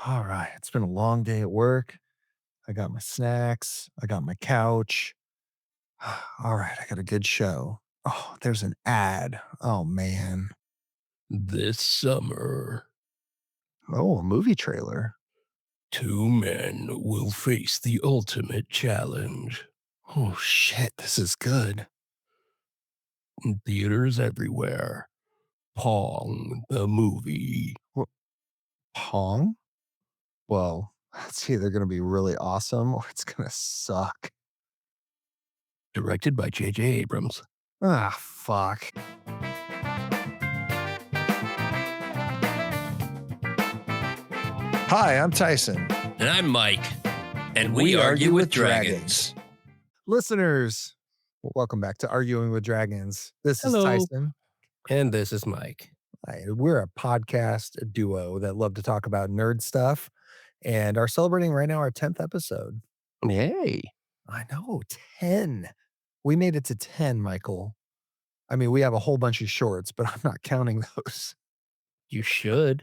All right. It's been a long day at work. I got my snacks. I got my couch. All right. I got a good show. Oh, there's an ad. Oh, man. This summer, Oh, a movie trailer. two men will face the ultimate challenge. Oh, shit. This is good. In theaters everywhere. Pong, the movie. Wha- Pong? Well, it's either going to be really awesome or it's going to suck. Directed by J.J. Abrams. Ah, fuck. Hi, I'm Tyson. And I'm Mike. And we argue with dragons. Listeners, welcome back to Arguing with Dragons. This is Hello. Tyson. And this is Mike. We're a podcast duo that love to talk about nerd stuff and are celebrating right now our 10th episode. Yay. I know, 10. We made it to 10, Michael. I mean, we have a whole bunch of shorts, but I'm not counting those. You should.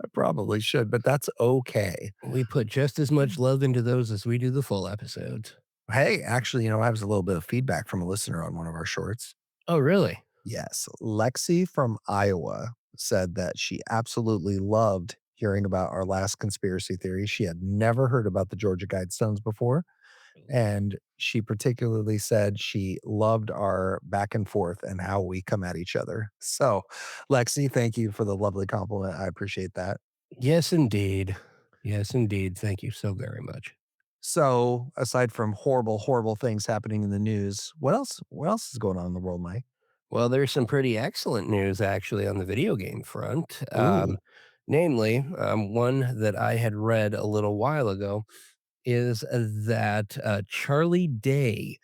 I probably should, but that's okay. We put just as much love into those as we do the full episodes. Hey, actually, I have a little bit of feedback from a listener on one of our shorts. Oh, really? Yes. Lexi from Iowa said that she absolutely loved hearing about our last conspiracy theory. She had never heard about the Georgia Guidestones before. And she particularly said she loved our back and forth and how we come at each other. So, Lexi, thank you for the lovely compliment. I appreciate that. Yes, indeed. Yes, indeed. Thank you so very much. So, aside from horrible, horrible things happening in the news, what else? What else is going on in the world, Mike? Well, there's some pretty excellent news actually on the video game front. Ooh, Namely, one that I had read a little while ago is that Charlie Day,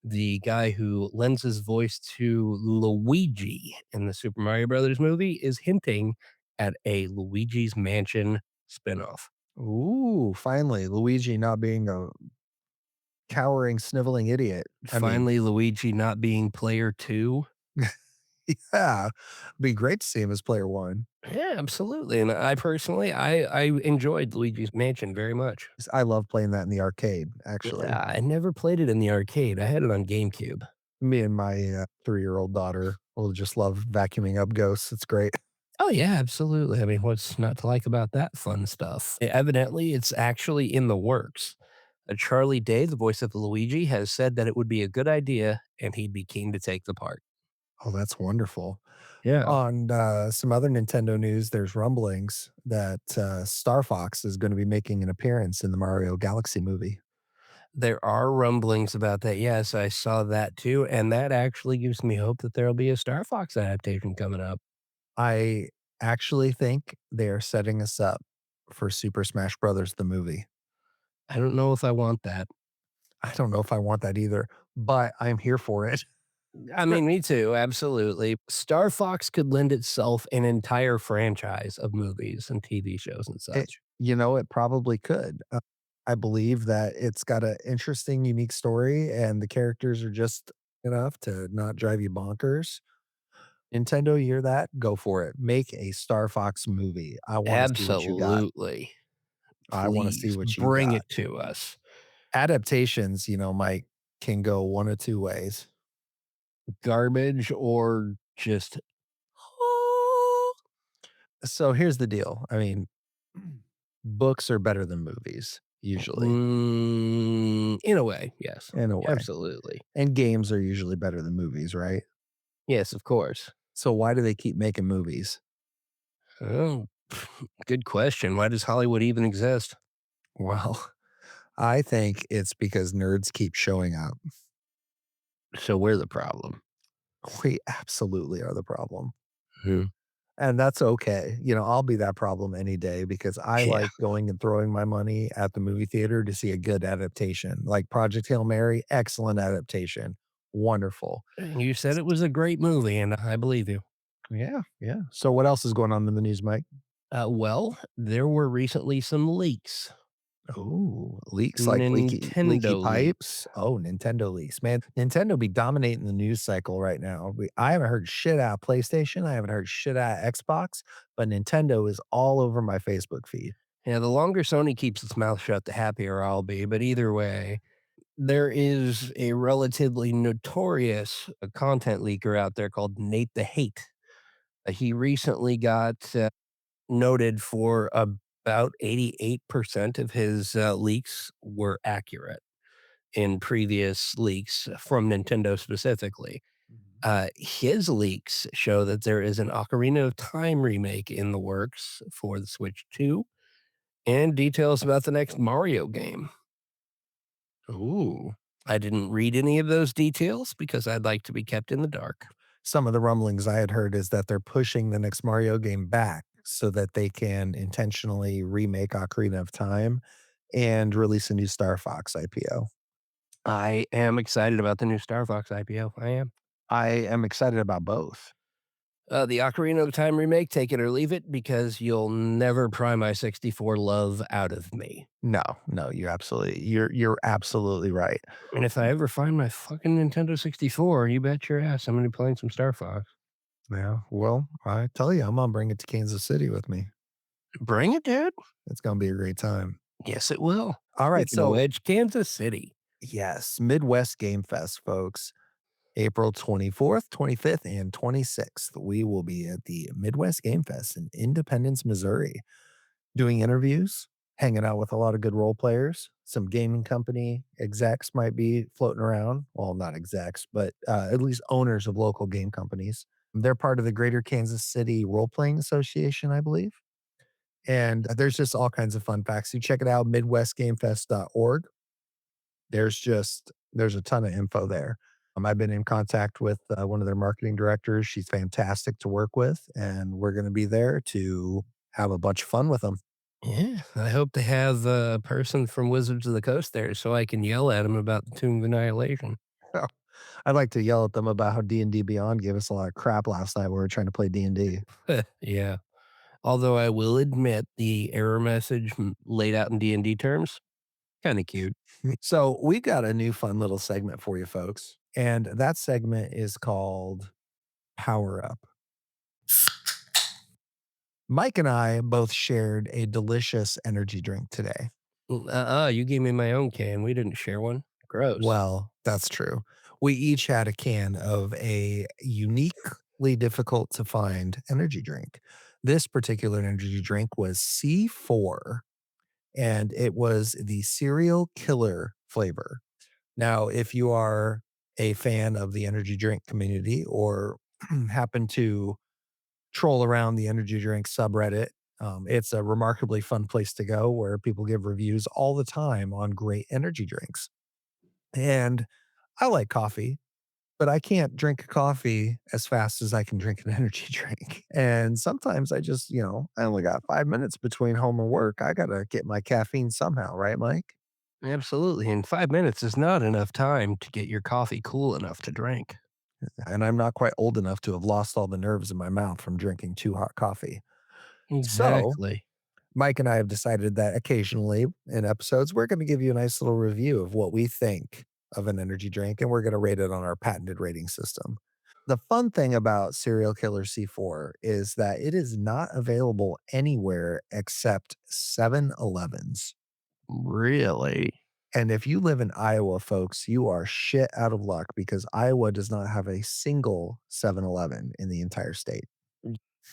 the guy who lends his voice to Luigi in the Super Mario Brothers movie, is hinting at a Luigi's Mansion spinoff. ooh, finally, Luigi not being a cowering, sniveling idiot. I mean, Finally, Luigi not being player two. yeah, it'd be great to see him as player one. Yeah, absolutely. And I personally, I enjoyed Luigi's Mansion very much. 'Cause I love playing that in the arcade, actually. Yeah, I never played it in the arcade. I had it on GameCube. Me and my 3-year-old daughter will just love vacuuming up ghosts. It's great. Oh, yeah, absolutely. I mean, what's not to like about that fun stuff? Evidently, it's actually in the works. Charlie Day, the voice of Luigi, has said that it would be a good idea and he'd be keen to take the part. Oh, that's wonderful. Yeah. On some other Nintendo news, there's rumblings that Star Fox is going to be making an appearance in the Mario Galaxy movie. There are rumblings about that. Yes, I saw that too. And that actually gives me hope that there'll be a Star Fox adaptation coming up. I actually think they are setting us up for Super Smash Brothers, the movie. I don't know if I want that. I don't know if I want that either, but I'm here for it. I mean, me too, absolutely. Star Fox could lend itself an entire franchise of movies and TV shows and It such. it probably could. I believe that it's got an interesting, unique story, and the characters are just enough to not drive you bonkers. Nintendo, you hear that? Go for it. Make a Star Fox movie. I wanna see what you got. Absolutely. I wanna see Please what you bring got. it to us. Adaptations, Mike, can go one of 2 ways. Garbage or just So here's the deal. I mean, books are better than movies, usually, in a way, yes. in a way, Absolutely. and games are usually better than movies, right? Yes, of course. So why do they keep making movies? Oh, good question. Why does Hollywood even exist? Well, I think it's because nerds keep showing up. So we're the problem. We absolutely are the problem. Hmm. And that's okay. I'll be that problem any day because I Yeah. like going and throwing my money at the movie theater to see a good adaptation. Like Project Hail Mary, excellent adaptation. Wonderful. You said it was a great movie, and I believe you. Yeah, yeah. So what else is going on in the news, Mike? Well, there were recently some leaks. Oh, leaks like leaky Nintendo pipes. leaks. Oh, Nintendo leaks, man. Nintendo be dominating the news cycle right now. I haven't heard shit out of PlayStation. I haven't heard shit out of Xbox, but Nintendo is all over my Facebook feed. Yeah, the longer Sony keeps its mouth shut, the happier I'll be. But either way, there is a relatively notorious content leaker out there called Nate the Hate. He recently got noted for about 88% of his leaks were accurate in previous leaks from Nintendo specifically. Mhm. His leaks show that there is an Ocarina of Time remake in the works for the Switch 2 and details about the next Mario game. Ooh. I didn't read any of those details because I'd like to be kept in the dark. Some of the rumblings I had heard is that they're pushing the next Mario game back so that they can intentionally remake Ocarina of Time and release a new Star Fox IPO. I am excited about the new Star Fox IPO. I am. I am excited about both. The Ocarina of Time remake, take it or leave it, because you'll never pry my 64 love out of me. No, no, you're absolutely right. And if I ever find my fucking Nintendo 64, you bet your ass I'm gonna be playing some Star Fox. Yeah, well, I tell you, I'm gonna bring it to Kansas City with me. Bring it, dude. It's gonna be a great time. Yes, it will. All right, Speaking of so which, Kansas City. yes, Midwest Game Fest, folks. April 24th, 25th, and 26th. We will be at the Midwest Game Fest in Independence, Missouri, doing interviews, hanging out with a lot of good role players. Some gaming company execs might be floating around. Well, not execs, but at least owners of local game companies. They're part of the Greater Kansas City Role Playing Association, I believe. And there's just all kinds of fun facts. You check it out, midwestgamefest.org. There's a ton of info there. I've been in contact with one of their marketing directors. She's fantastic to work with, and we're going to be there to have a bunch of fun with them. Yeah, I hope they have a person from Wizards of the Coast there so I can yell at him about the Tomb of Annihilation. I'd like to yell at them about how D&D Beyond gave us a lot of crap last night when we were trying to play D&D. Yeah. Although I will admit the error message laid out in D&D terms, kinda cute. So we got a new fun little segment for you folks, and that segment is called Power Up. Mike and I both shared a delicious energy drink today. You gave me my own can, we didn't share one. Gross. Well, that's true. We each had a can of a uniquely difficult to find energy drink. This particular energy drink was C4, and it was the serial killer flavor. Now, if you are a fan of the energy drink community or happen to troll around the energy drink subreddit, it's a remarkably fun place to go where people give reviews all the time on great energy drinks. And I like coffee, but I can't drink coffee as fast as I can drink an energy drink. And sometimes I just, I only got 5 minutes between home and work. I got to get my caffeine somehow, right, Mike? Absolutely, and 5 minutes is not enough time to get your coffee cool enough to drink. And I'm not quite old enough to have lost all the nerves in my mouth from drinking too hot coffee. So, Exactly. Mike and I have decided that occasionally in episodes, we're going to give you a nice little review of what we think of an energy drink, and we're going to rate it on our patented rating system. The fun thing about Serial Killer C4 is that it is not available anywhere except 7-Elevens. Really? And if you live in Iowa, folks, you are shit out of luck because Iowa does not have a single 7-Eleven in the entire state.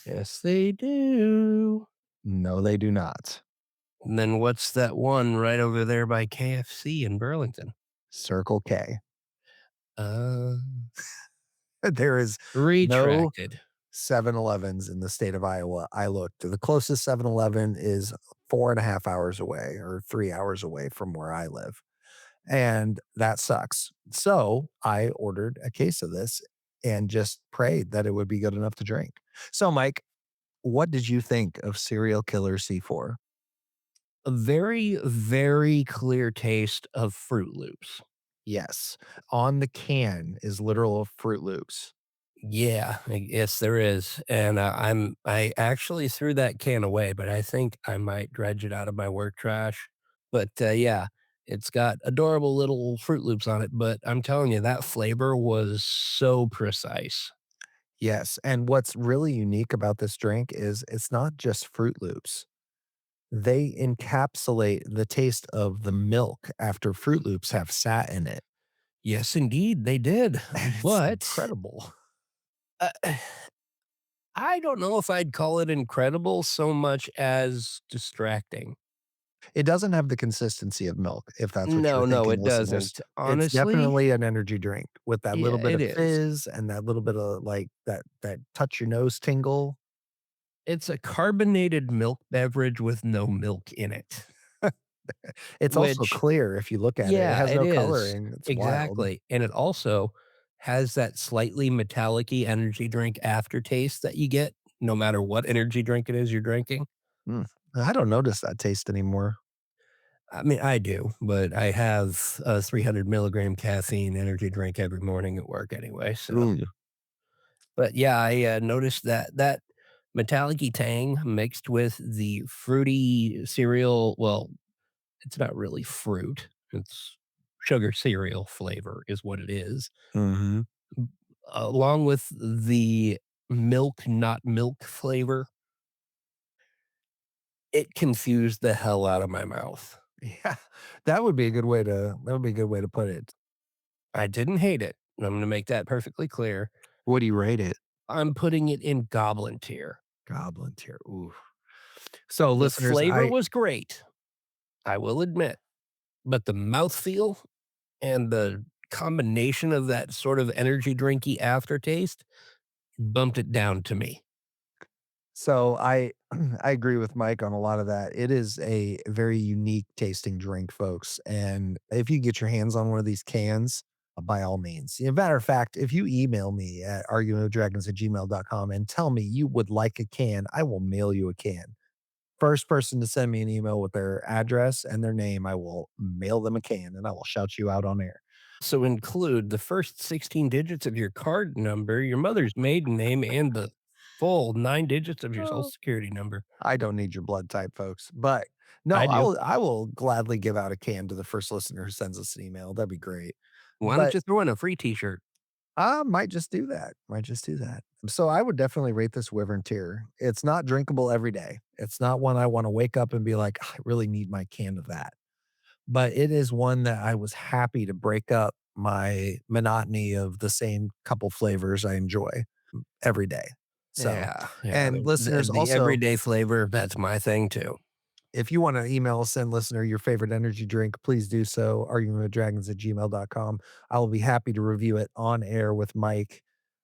Yes, they do. No, they do not. And then what's that one right over there by KFC in Burlington? Circle K. Uh, There is no retracted. 7-Elevens in the state of Iowa. I looked. The closest 7-Eleven is 4.5 hours away or 3 hours away from where I live. And that sucks. So I ordered a case of this and just prayed that it would be good enough to drink. So, Mike, what did you think of Serial Killer C4? A very, very clear taste of Fruit Loops. Yes. On the can is literal Fruit Loops. Yeah, yes, there is, and, I actually threw that can away, but I think I might dredge it out of my work trash, but, yeah, it's got adorable little Fruit Loops on it, but I'm telling you, that flavor was so precise. Yes. And what's really unique about this drink is it's not just Fruit Loops. They encapsulate the taste of the milk after Fruit Loops have sat in it. Yes, indeed, they did. And it's But incredible. uh, I don't know if I'd call it incredible so much as distracting. It doesn't have the consistency of milk, if that's what you're No, no, thinking, it listeners. doesn't. It's Honestly, definitely an energy drink with that yeah, little bit it of is. fizz and that little bit of, like, that touch your nose tingle. It's a carbonated milk beverage with no milk in it, It's also which clear if you look at it. It yeah, has it no is. coloring. It's wild. Exactly, and it also has that slightly metallic-y energy drink aftertaste that you get no matter what energy drink it is you're drinking. Mm. I don't notice that taste anymore. I mean, I do, but I have a 300 milligram caffeine energy drink every morning at work anyway, so Ooh. but yeah, I, noticed that metallic-y tang mixed with the fruity cereal well, it's not really fruit, it's sugar cereal flavor is what it is, Mhm. along with the milk, not milk flavor, it confused the hell out of my mouth. Yeah. That would be a good way to put it. I didn't hate it, I'm gonna make that perfectly clear. What do you rate it? I'm putting it in goblin tier. Goblin tier. Ooh. So, The listeners, flavor I was great, I will admit, but the mouthfeel and the combination of that sort of energy drinky aftertaste bumped it down to me. so I agree with Mike on a lot of that. It is a very unique tasting drink, folks, and if you get your hands on one of these cans, by all means. As a matter of fact, if you email me at argumentwithdragons@gmail.com and tell me you would like a can, I will mail you a can. First person to send me an email with their address and their name, I will mail them a can, and I will shout you out on air. So include the first 16 digits of your card number, your mother's maiden name, and the full 9 digits of your Social Oh. Security number. I don't need your blood type, folks, but no, I do. I will gladly give out a can to the first listener who sends us an email. That'd be great. Why don't But you throw in a free T-shirt? I might just do that. Might just do that. So I would definitely rate this Wyvern tier. It's not drinkable every day. It's not one I want to wake up and be like, I really need my can of that. But it is one that I was happy to break up my monotony of the same couple flavors I enjoy every day. So, Yeah, yeah, and listeners the also, everyday flavor, that's my thing too. if you want to email, send listener your favorite energy drink, please do so. Argumentwithdragons@gmail.com. I will be happy to review it on air with Mike.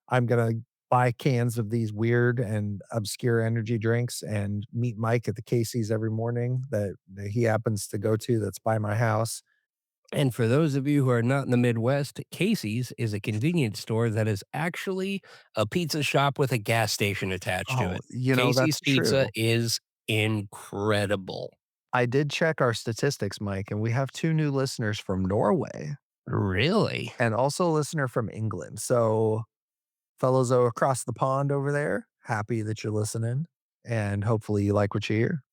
I'm going to buy cans of these weird and obscure energy drinks and meet Mike at the Casey's every morning that he happens to go to that's by my house. And for those of you who are not in the Midwest, Casey's is a convenience store that is actually a pizza shop with a gas station attached to Oh, it. you know, Casey's that's pizza true. is incredible. I did check our statistics, Mike, and we have 2 new listeners from Norway Really? and also a listener from England. So fellows across the pond over there, happy that you're listening, and hopefully you like what you hear.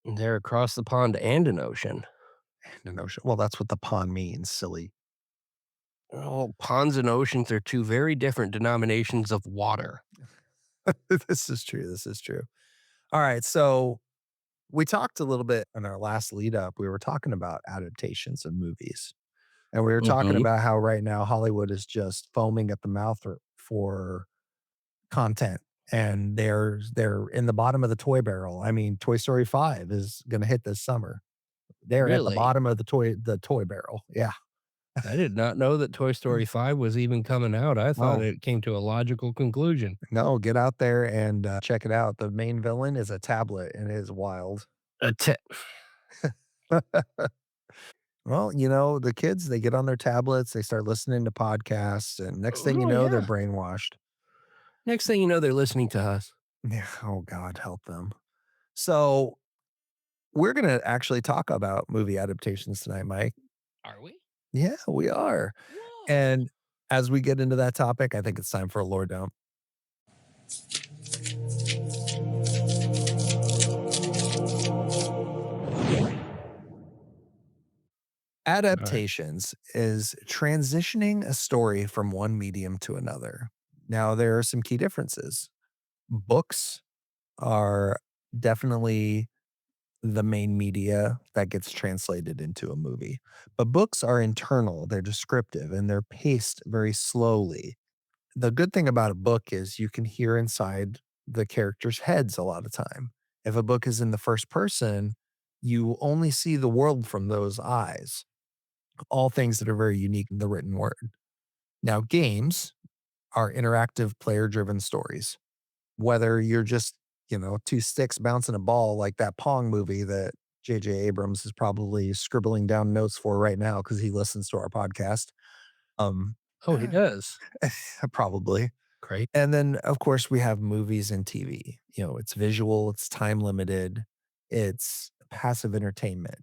They're across the pond and an ocean. And no well, that's what the pond means, silly. Oh, ponds and oceans are two very different denominations of water. This is true, this is true. Alright, so we talked a little bit in our last lead up, we were talking about adaptations of movies, and we were talking Mhm. about how right now Hollywood is just foaming at the mouth for content, and they're in the bottom of the toy barrel. I mean, Toy Story 5 is gonna hit this summer. They're at the Really? bottom of the toy barrel. Yeah. I did not know that Toy Story 5 was even coming out. I thought Oh, it came to a logical conclusion. no, get out there and, check it out. The main villain is a tablet, and it is wild. A ta Well, the kids, they get on their tablets, they start listening to podcasts, and next thing you Oh, know, they're yeah. brainwashed. Next thing you know, they're listening to us. Yeah, oh god, help them. So, we're gonna actually talk about movie adaptations tonight, Mike. Are we? Yeah, we are. Whoa. And as we get into that topic, I think it's time for a lore dump. Alright. Adaptations is transitioning a story from one medium to another. Now, there are some key differences. Books are definitely the main media that gets translated into a movie. But books are internal, they're descriptive, and they're paced very slowly. The good thing about a book is you can hear inside the characters' heads a lot of time. If a book is in the first person, you only see the world from those eyes, all things that are very unique in the written word. Now, games are interactive player driven stories. Whether you're just, two sticks bouncing a ball like that Pong movie that JJ Abrams is probably scribbling down notes for right now because he listens to our podcast. Um, Oh, he does. probably. Great. And then, of course, we have movies and TV. It's visual, it's time limited, it's passive entertainment.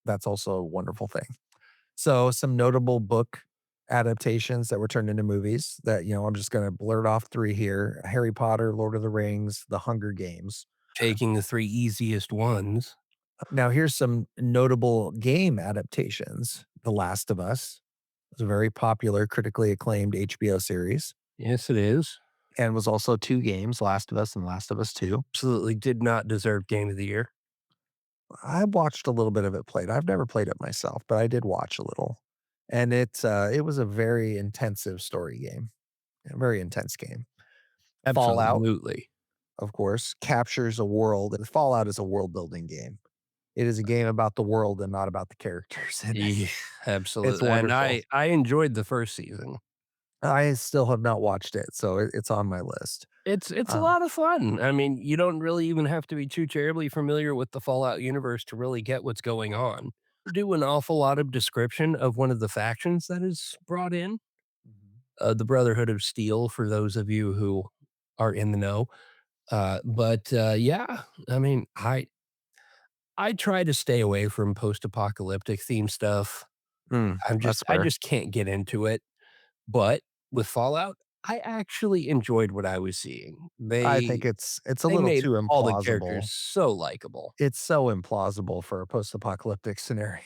That's also a wonderful thing. So, some notable book adaptations that were turned into movies that, I'm just going to blurt off three here: Harry Potter, Lord of the Rings, The Hunger Games. Taking the 3 easiest ones. Now, here's some notable game adaptations: The Last of Us was a very popular, critically acclaimed HBO series Yes, it is. and was also two games, Last of Us and Last of Us 2. Absolutely did not deserve Game of the Year. I watched a little bit of it played. I've never played it myself, but I did watch a little. And it was a very intensive story game, a very intense game. Fallout, Absolutely. of course, captures a world. Fallout is a world building game. It is a game about the world and not about the characters in it. Yeah, It's absolutely, and wonderful. I enjoyed the 1st season. I still have not watched it, so it's on my list. It's a Um, lot of fun. I mean, you don't really even have to be too terribly familiar with the Fallout universe to really get what's going on. Do an awful lot of description of one of the factions that is brought in, Mhm. the Brotherhood of Steel, for those of you who are in the know. Yeah, I mean, I try to stay away from post-apocalyptic theme stuff. That's I fair. just can't get into it. But with Fallout, I actually enjoyed what I was seeing. I think it's a They little made too all the implausible. characters so likable. It's so implausible for a post-apocalyptic scenario.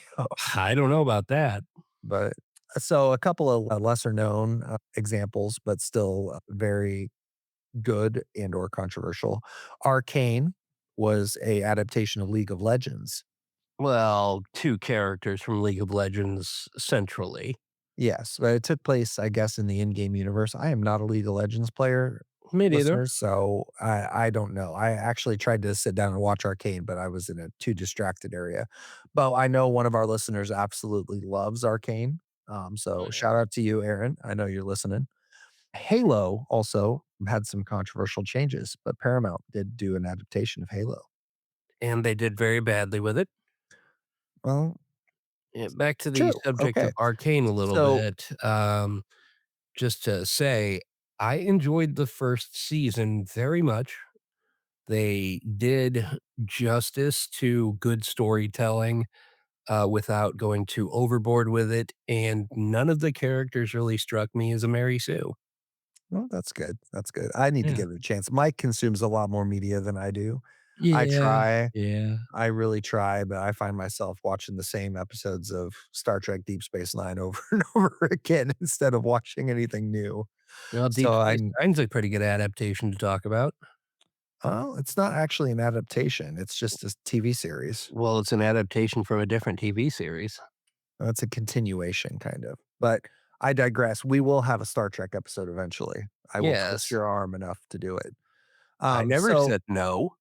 I don't know about that. But so a couple of lesser known examples, but still very good and or controversial. Arcane was a adaptation of League of Legends. Well, 2 characters from League of Legends centrally. Yes, but it took place, I guess, in the in-game universe. I am not a League of Legends player, Me neither. listeners, so I don't know. I actually tried to sit down and watch Arcane, but I was in a too distracted area. But I know one of our listeners absolutely loves Arcane. So Alright. shout out to you, Aaron. I know you're listening. Halo also had some controversial changes, but Paramount did do an adaptation of Halo. And they did very badly with it. Well, Back to the true. subject Okay. of Arcane a little So, bit, just to say, I enjoyed the 1st season very much. They did justice to good storytelling, without going too overboard with it, and none of the characters really struck me as a Mary Sue. well, that's good. That's good. I need to Yeah. give it a chance. Mike consumes a lot more media than I do. I Yeah, try. yeah. I really try, but I find myself watching the same episodes of Star Trek Deep Space Nine over and over again instead of watching anything new. Well, So Deep Space I'm Nine's a pretty good adaptation to talk about. oh, it's not actually an adaptation. It's just a TV series. Well, it's an adaptation from a different TV series. It's a continuation kind of. But I digress. We will have a Star Trek episode eventually. I will twist Yes. your arm enough to do it. I Um, never so said no.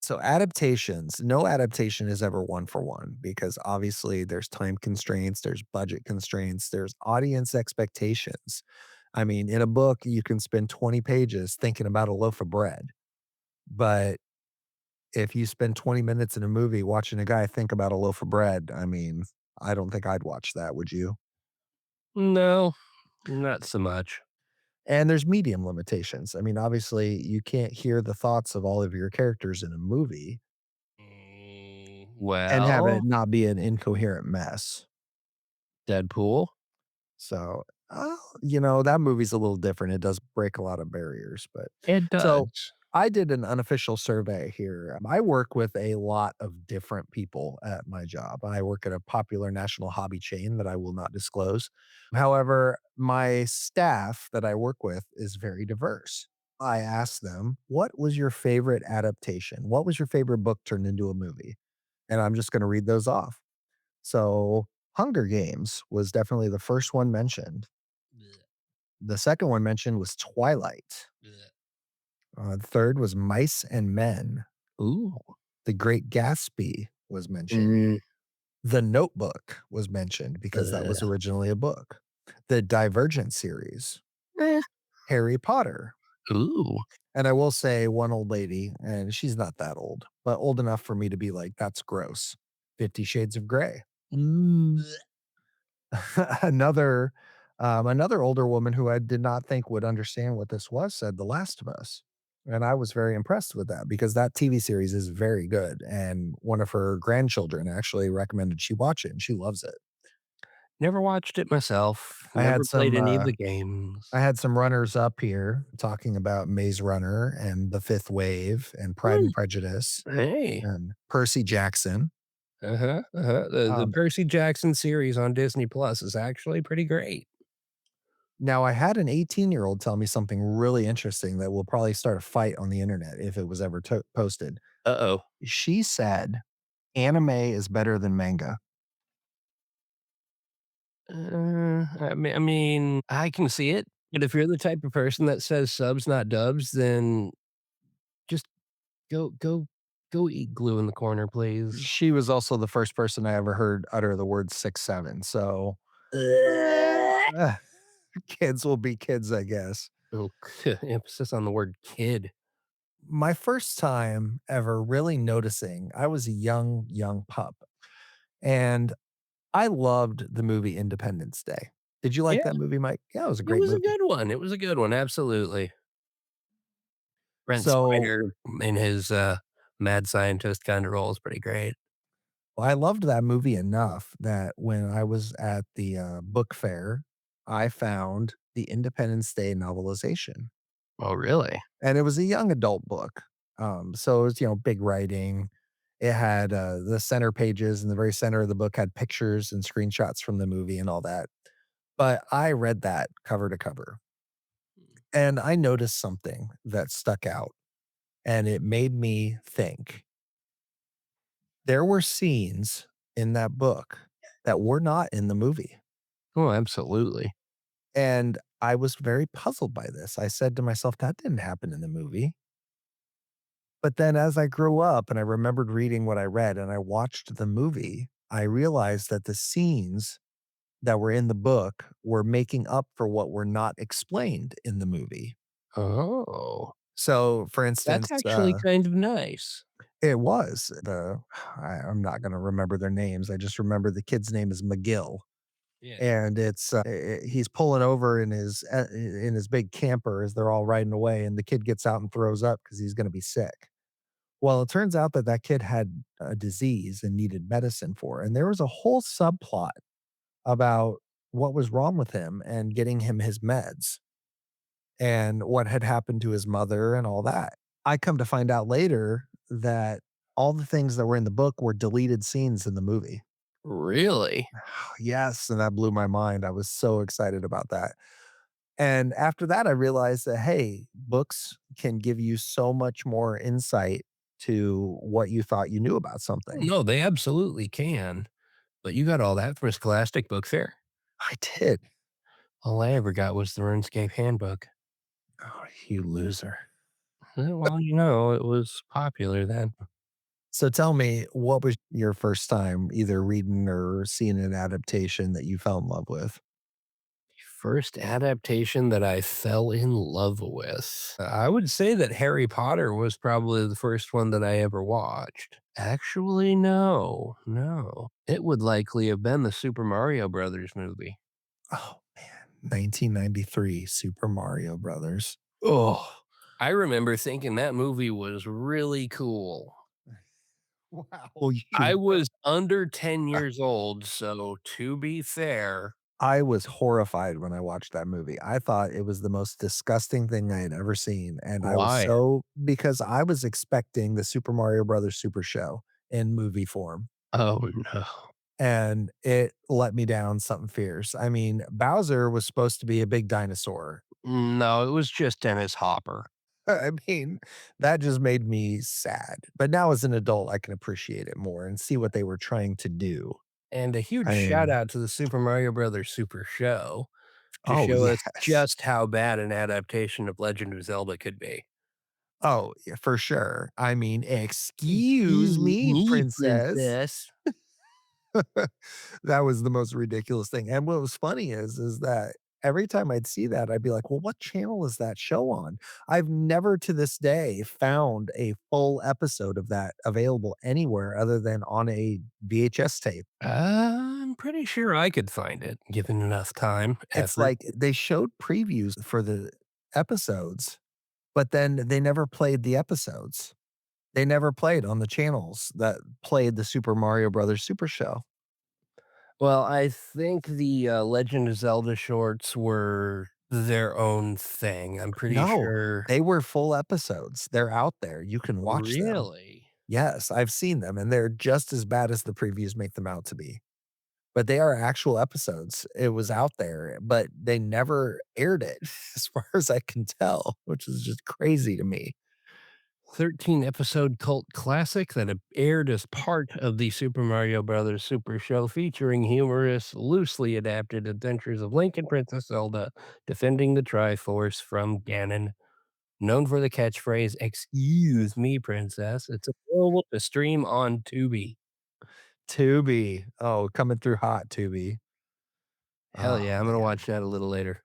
so adaptations, no adaptation is ever one for one because obviously there's time constraints, there's budget constraints, there's audience expectations. I mean, in a book, you can spend 20 pages thinking about a loaf of bread. But if you spend 20 minutes in a movie watching a guy think about a loaf of bread, I mean, I don't think I'd watch that, would you? No, not so much. And there's medium limitations. I mean, obviously, you can't hear the thoughts of all of your characters in a movie and have it Well, not be an incoherent mess. Deadpool. So, that movie's a little different. It does break a lot of barriers, but It so does. I did an unofficial survey here. I work with a lot of different people at my job. I work at a popular national hobby chain that I will not disclose. However, my staff that I work with is very diverse. I asked them, "What was your favorite adaptation? What was your favorite book turned into a movie?" and I'm just gonna read those off. So, Hunger Games was definitely the first one mentioned. Bleh, The second one mentioned was Twilight. bleh. The third was Mice and Men. Ooh. The Great Gatsby was mentioned. Mm, The Notebook was mentioned because that was uh, originally a book. The Divergent series, eh. Harry Potter. Ooh. And I will say one old lady, and she's not that old, but old enough for me to be like, that's gross. 50 Shades of Grey. Mm. another another older woman who I did not think would understand what this was said The Last of Us. And I was very impressed with that because that TV series is very good. And one of her grandchildren actually recommended she watch it and she loves it. Never watched it myself. I Never had played some any of uh the games. I had some runners up here talking about Maze Runner and The Fifth Wave and Pride and Mm, Prejudice hey. and Percy Jackson. Uh-huh, uh-huh. The Um, Percy Jackson series on Disney Plus is actually pretty great. Now I had an 18-year-old tell me something really interesting that will probably start a fight on the internet if it was ever posted. Uh-oh. She said anime is better than manga. I can see it, but if you're the type of person that says subs, not dubs, then just go go go eat glue in the corner, please. She was also the first person I ever heard utter the word 6'7", so, Ugh. eh, kids will be kids, I guess. Oh, emphasis on the word kid. My first time ever really noticing I was a young pup, and I loved the movie Independence Day. Did you like Yeah, that movie, Mike? Yeah, it was a it great was a movie. good one. It was a good one, absolutely. Brent So, Spiner in his, mad scientist kinda role is pretty great. well, I loved that movie enough that when I was at the, book fair, I found the Independence Day novelization, Oh, really? and it was a young adult book. So it was, big writing. It had, the center pages, and the very center of the book had pictures and screenshots from the movie and all that. But I read that cover to cover, and I noticed something that stuck out, and it made me think. There were scenes in that book that were not in the movie. Oh, absolutely. And I was very puzzled by this. I said to myself, that didn't happen in the movie. But then as I grew up and I remembered reading what I read and I watched the movie, I realized that the scenes that were in the book were making up for what were not explained in the movie. Oh, So, for that's instance, actually kind of nice. it was I'm not going to remember their names. I just remember the kid's name is McGill. Yeah. And he's pulling over in his big camper as they're all riding away, and the kid gets out and throws up because he's gonna be sick. Well, it turns out that that kid had a disease and needed medicine for, and there was a whole subplot about what was wrong with him and getting him his meds and what had happened to his mother and all that. I come to find out later that all the things that were in the book were deleted scenes in the movie. Really? Yes, and that blew my mind. I was so excited about that. And after that, I realized that, hey, books can give you so much more insight to what you thought you knew about something. No, they absolutely can, but you got all that from a Scholastic book fair? I did. All I ever got was the RuneScape handbook. Oh, you loser. Well, it was popular then. So tell me, what was your first time either reading or seeing an adaptation that you fell in love with? First adaptation that I fell in love with. I would say that Harry Potter was probably the first one that I ever watched. Actually, no, no. It would likely have been the Super Mario Brothers movie. Oh, man. 1993 Super Mario Brothers. Oh, I remember thinking that movie was really cool. Wow. I You was under 10 years old, so to be fair. I was horrified when I watched that movie. I thought it was the most disgusting thing I had ever seen, and I was Why? so because I was expecting the Super Mario Brothers Super Show in movie form, Oh, no. and it let me down something fierce. I mean, Bowser was supposed to be a big dinosaur. No, it was just Dennis Hopper. I mean, that just made me sad. But now as an adult, I can appreciate it more and see what they were trying to do. And a huge I shout mean, out to the Super Mario Brothers Super Show to oh, show us yes. just how bad an adaptation of Legend of Zelda could be. Oh, yeah, for sure. I mean, excuse "Excuse me, me, princess. princess." That was the most ridiculous thing, and what was funny is that every time I'd see that, I'd be like, "Well, what channel is that show on?" I've never to this day found a full episode of that available anywhere other than on a VHS tape. I'm pretty sure I could find it, given enough time, It's effort. like they showed previews for the episodes, but then they never played the episodes. They never played on the channels that played the Super Mario Brothers Super Show. Well, I think the, Legend of Zelda shorts were their own thing. I'm pretty No, sure. they were full episodes. They're out there. You can watch them. Really? Yes, I've seen them, and they're just as bad as the previews make them out to be. But they are actual episodes. It was out there, but they never aired it as far as I can tell, which is just crazy to me. 13 episode cult classic that aired as part of the Super Mario Brothers Super Show, featuring humorous, loosely adapted adventures of Link and Princess Zelda defending the Triforce from Ganon. Known for the catchphrase, "Excuse me, princess." It's available to stream on Tubi. Tubi. Oh, coming through hot, Tubi. Hell Oh, yeah, I'm gonna man. watch that a little later.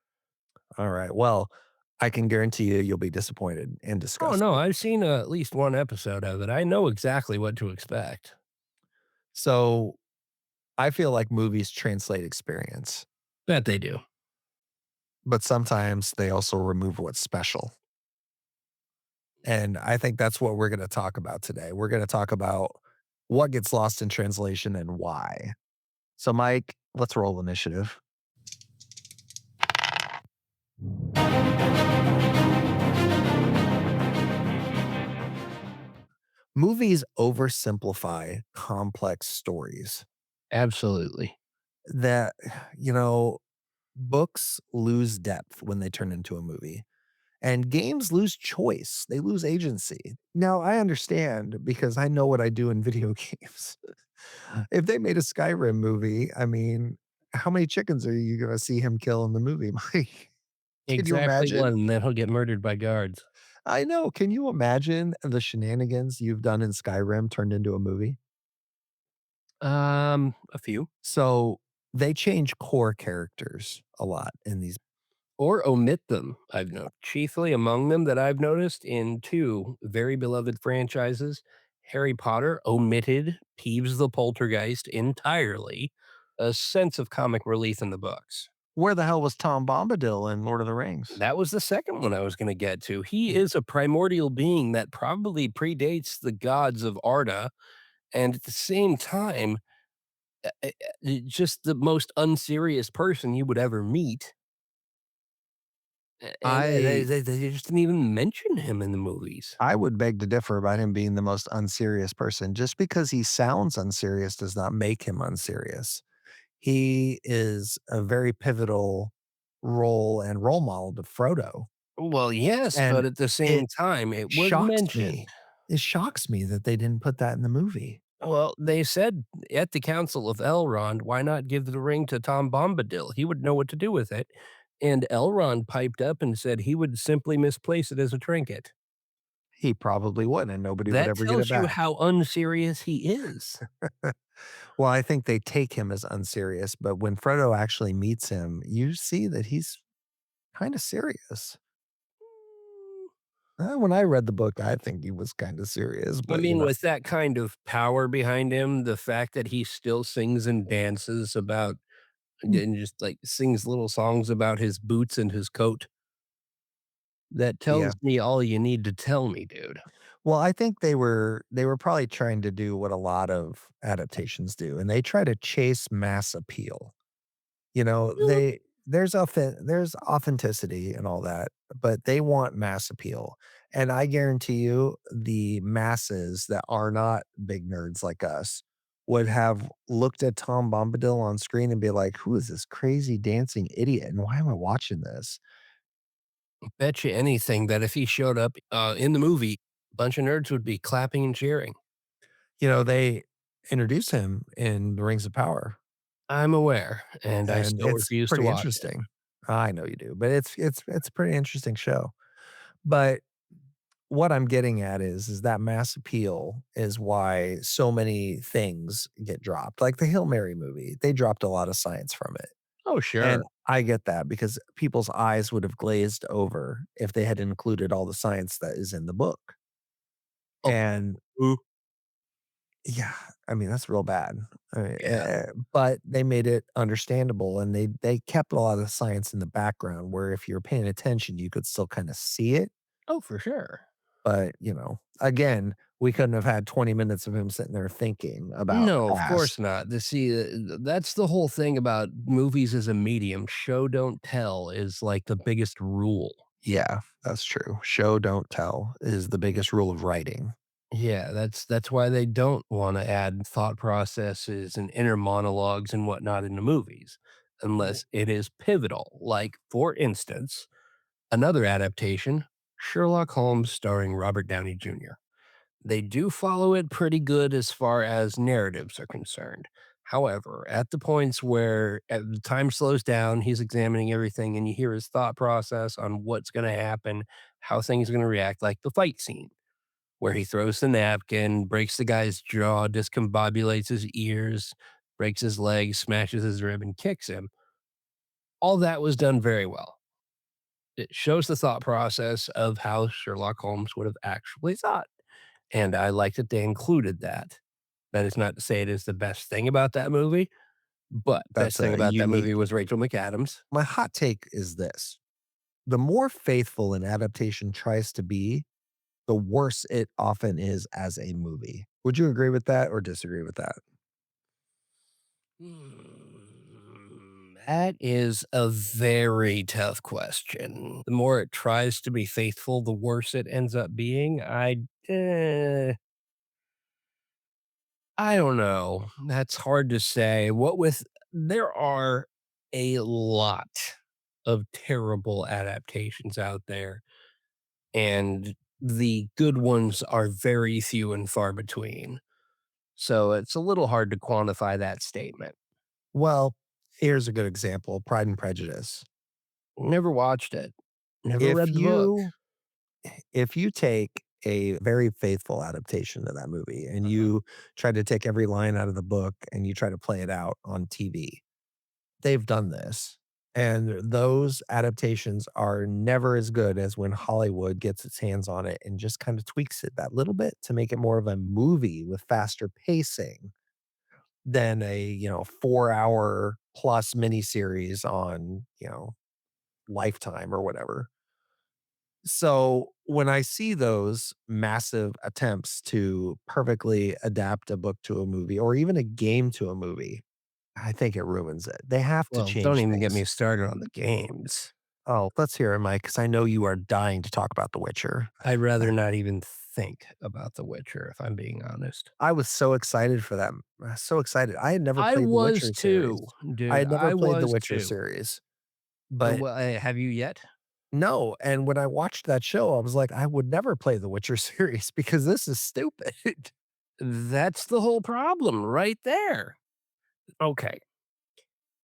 Alright, well, I can guarantee you you'll be disappointed and Oh, no, disgusted. I've seen, at least 1 episode of it. I know exactly what to expect. So, I feel like movies translate experience, Bet they do. but sometimes they also remove what's special. And I think that's what we're gonna talk about today. We're gonna talk about what gets lost in translation and why. So, Mike, let's roll initiative. Movies oversimplify complex stories Absolutely. that, you know, books lose depth when they turn into a movie. And games lose choice, they lose agency. Now, I understand because I know what I do in video games. If they made a Skyrim movie, I mean, how many chickens are you gonna see him kill in the movie, Mike? Can you Exactly imagine? 1, and then he'll get murdered by guards. I know, can you imagine the shenanigans you've done in Skyrim turned into a movie? A few. So, they change core characters a lot in these. Or omit them, I've noted. Chiefly among them that I've noticed in 2 very beloved franchises, Harry Potter omitted Peeves the Poltergeist entirely, a sense of comic relief in the books. Where the hell was Tom Bombadil in Lord of the Rings? That was the second one I was gonna get to. He is a primordial being that probably predates the gods of Arda, and at the same time, just the most unserious person you would ever meet, and I they just didn't even mention him in the movies. I would beg to differ about him being the most unserious person. Just because he sounds unserious does not make him unserious. He is a very pivotal role and role model to Frodo, Well, yes, and but at the it same time, it was shocks mentioned. me. It shocks me that they didn't put that in the movie. Well, they said at the Council of Elrond, "Why not give the ring to Tom Bombadil? He would know what to do with it." And Elrond piped up and said he would simply misplace it as a trinket. He probably wouldn't, and nobody would That ever get it tells you back. how unserious he is. Well, I think they take him as unserious, but when Frodo actually meets him, you see that he's kinda serious. When I read the book, I think he was kinda serious, I but, mean, with that kind of power behind him, the fact that he still sings and dances about and just, like, sings little songs about his boots and his coat, that yeah. tells me all you need to tell me, dude. Well, I think they were probably trying to do what a lot of adaptations do, and they try to chase mass appeal. You know, there's authenticity and all that, but they want mass appeal, and I guarantee you the masses that are not big nerds like us would have looked at Tom Bombadil on screen and be like, "Who is this crazy dancing idiot, and why am I watching this?" Bet you anything that if he showed up, in the movie, a bunch of nerds would be clapping and cheering. They introduce him in The Rings of Power, I'm aware, and I and still it's refuse to pretty watch it. interesting. I know you do, but it's a pretty interesting show. But what I'm getting at is that mass appeal is why so many things get dropped. Like the Hail Mary movie, they dropped a lot of science from it. Oh, And sure. I get that because people's eyes would have glazed over if they had included all the science that is in the book. Oh, And ooh, yeah, I mean, that's real bad. yeah. But they made it understandable and they kept a lot of the science in the background where if you're paying attention, you could still kind of see it. Oh, for sure. But, again, we couldn't have had 20 minutes of him sitting there thinking about No, the of course past. not. That's the whole thing about movies as a medium. Show don't tell is like the biggest rule. Yeah, that's true. Show, don't tell is the biggest rule of writing. Yeah, that's why they don't wanna add thought processes and inner monologues and whatnot into movies, unless it is pivotal. Like, for instance, another adaptation, Sherlock Holmes starring Robert Downey Jr. They do follow it pretty good as far as narratives are concerned. However, at the points where the time slows down, he's examining everything, and you hear his thought process on what's gonna happen, how things are gonna react, like the fight scene where he throws the napkin, breaks the guy's jaw, discombobulates his ears, breaks his legs, smashes his rib, and kicks him. All that was done very well. It shows the thought process of how Sherlock Holmes would have actually thought. And I like that they included that. That is not to say it is the best thing about that movie, but best That's thing a about that movie unique was Rachel McAdams. my hot take is this: the more faithful an adaptation tries to be, the worse it often is as a movie. Would you agree with that or disagree with that? That is a very tough question. The more it tries to be faithful, the worse it ends up being. I don't know. That's hard to say. What with there are a lot of terrible adaptations out there, and the good ones are very few and far between. So it's a little hard to quantify that statement. Well, here's a good example, Pride and Prejudice. Never watched it. Never If read the book. you if you take a very faithful adaptation of that movie and Uh-huh. you try to take every line out of the book and you try to play it out on TV, they've done this. And those adaptations are never as good as when Hollywood gets its hands on it and just kind of tweaks it that little bit to make it more of a movie with faster pacing than a, 4-hour plus miniseries on, Lifetime or whatever. So when I see those massive attempts to perfectly adapt a book to a movie or even a game to a movie, I think it ruins it. They have to Well, don't change even get things. me started on the games. Oh, let's hear it, Mike, because I know you are dying to talk about The Witcher. I'd Uh, rather not even think about The Witcher, if I'm being honest. I was so excited for that. So excited. I had never I played the was Witcher series. too, I dude. had never I played the was Witcher too. series, but Well, have you yet? no, and when I watched that show, I was like, I would never play the Witcher series because this is stupid. That's the whole problem right there. Okay.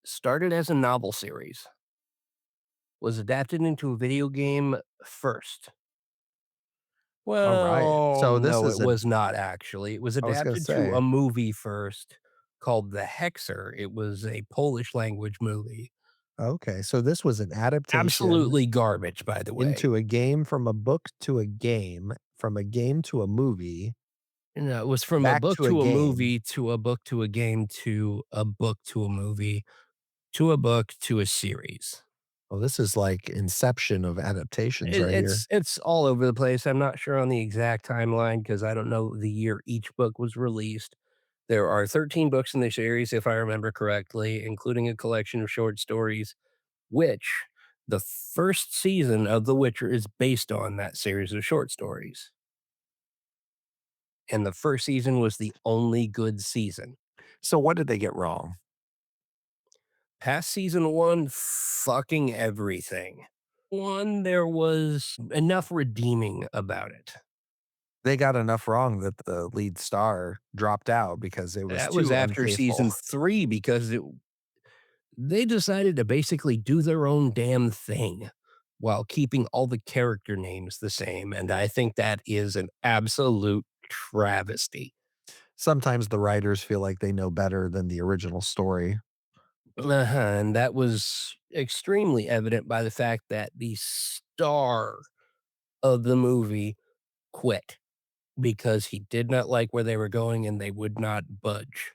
Started as a novel series, was adapted into a video game first. All right. Well, So this no, it is a was not actually. It was I was gonna adapted to say, a movie first called The Hexer. It was a Polish language movie. okay, so this was an adaptation Absolutely garbage, by the way. into a game from a book to a game, from a game to a movie, No, it was from a back book to a to a game. movie to a book to a game to a book to a movie to a book to a series. Well, this is like inception of adaptations It right here. it's all over the place. I'm not sure on the exact timeline because I don't know the year each book was released. There are 13 books in the series, if I remember correctly, including a collection of short stories, which the first season of The Witcher is based on that series of short stories. And the first season was the only good season. So what did they get wrong? Past season 1, fucking everything. One, there was enough redeeming about it. They got enough wrong that the lead star dropped out because it was That was too after unfaithful. season 3 because they decided to basically do their own damn thing while keeping all the character names the same, and I think that is an absolute travesty. Sometimes the writers feel like they know better than the original story. Uh-huh, and that was extremely evident by the fact that the star of the movie quit because he did not like where they were going and they would not budge.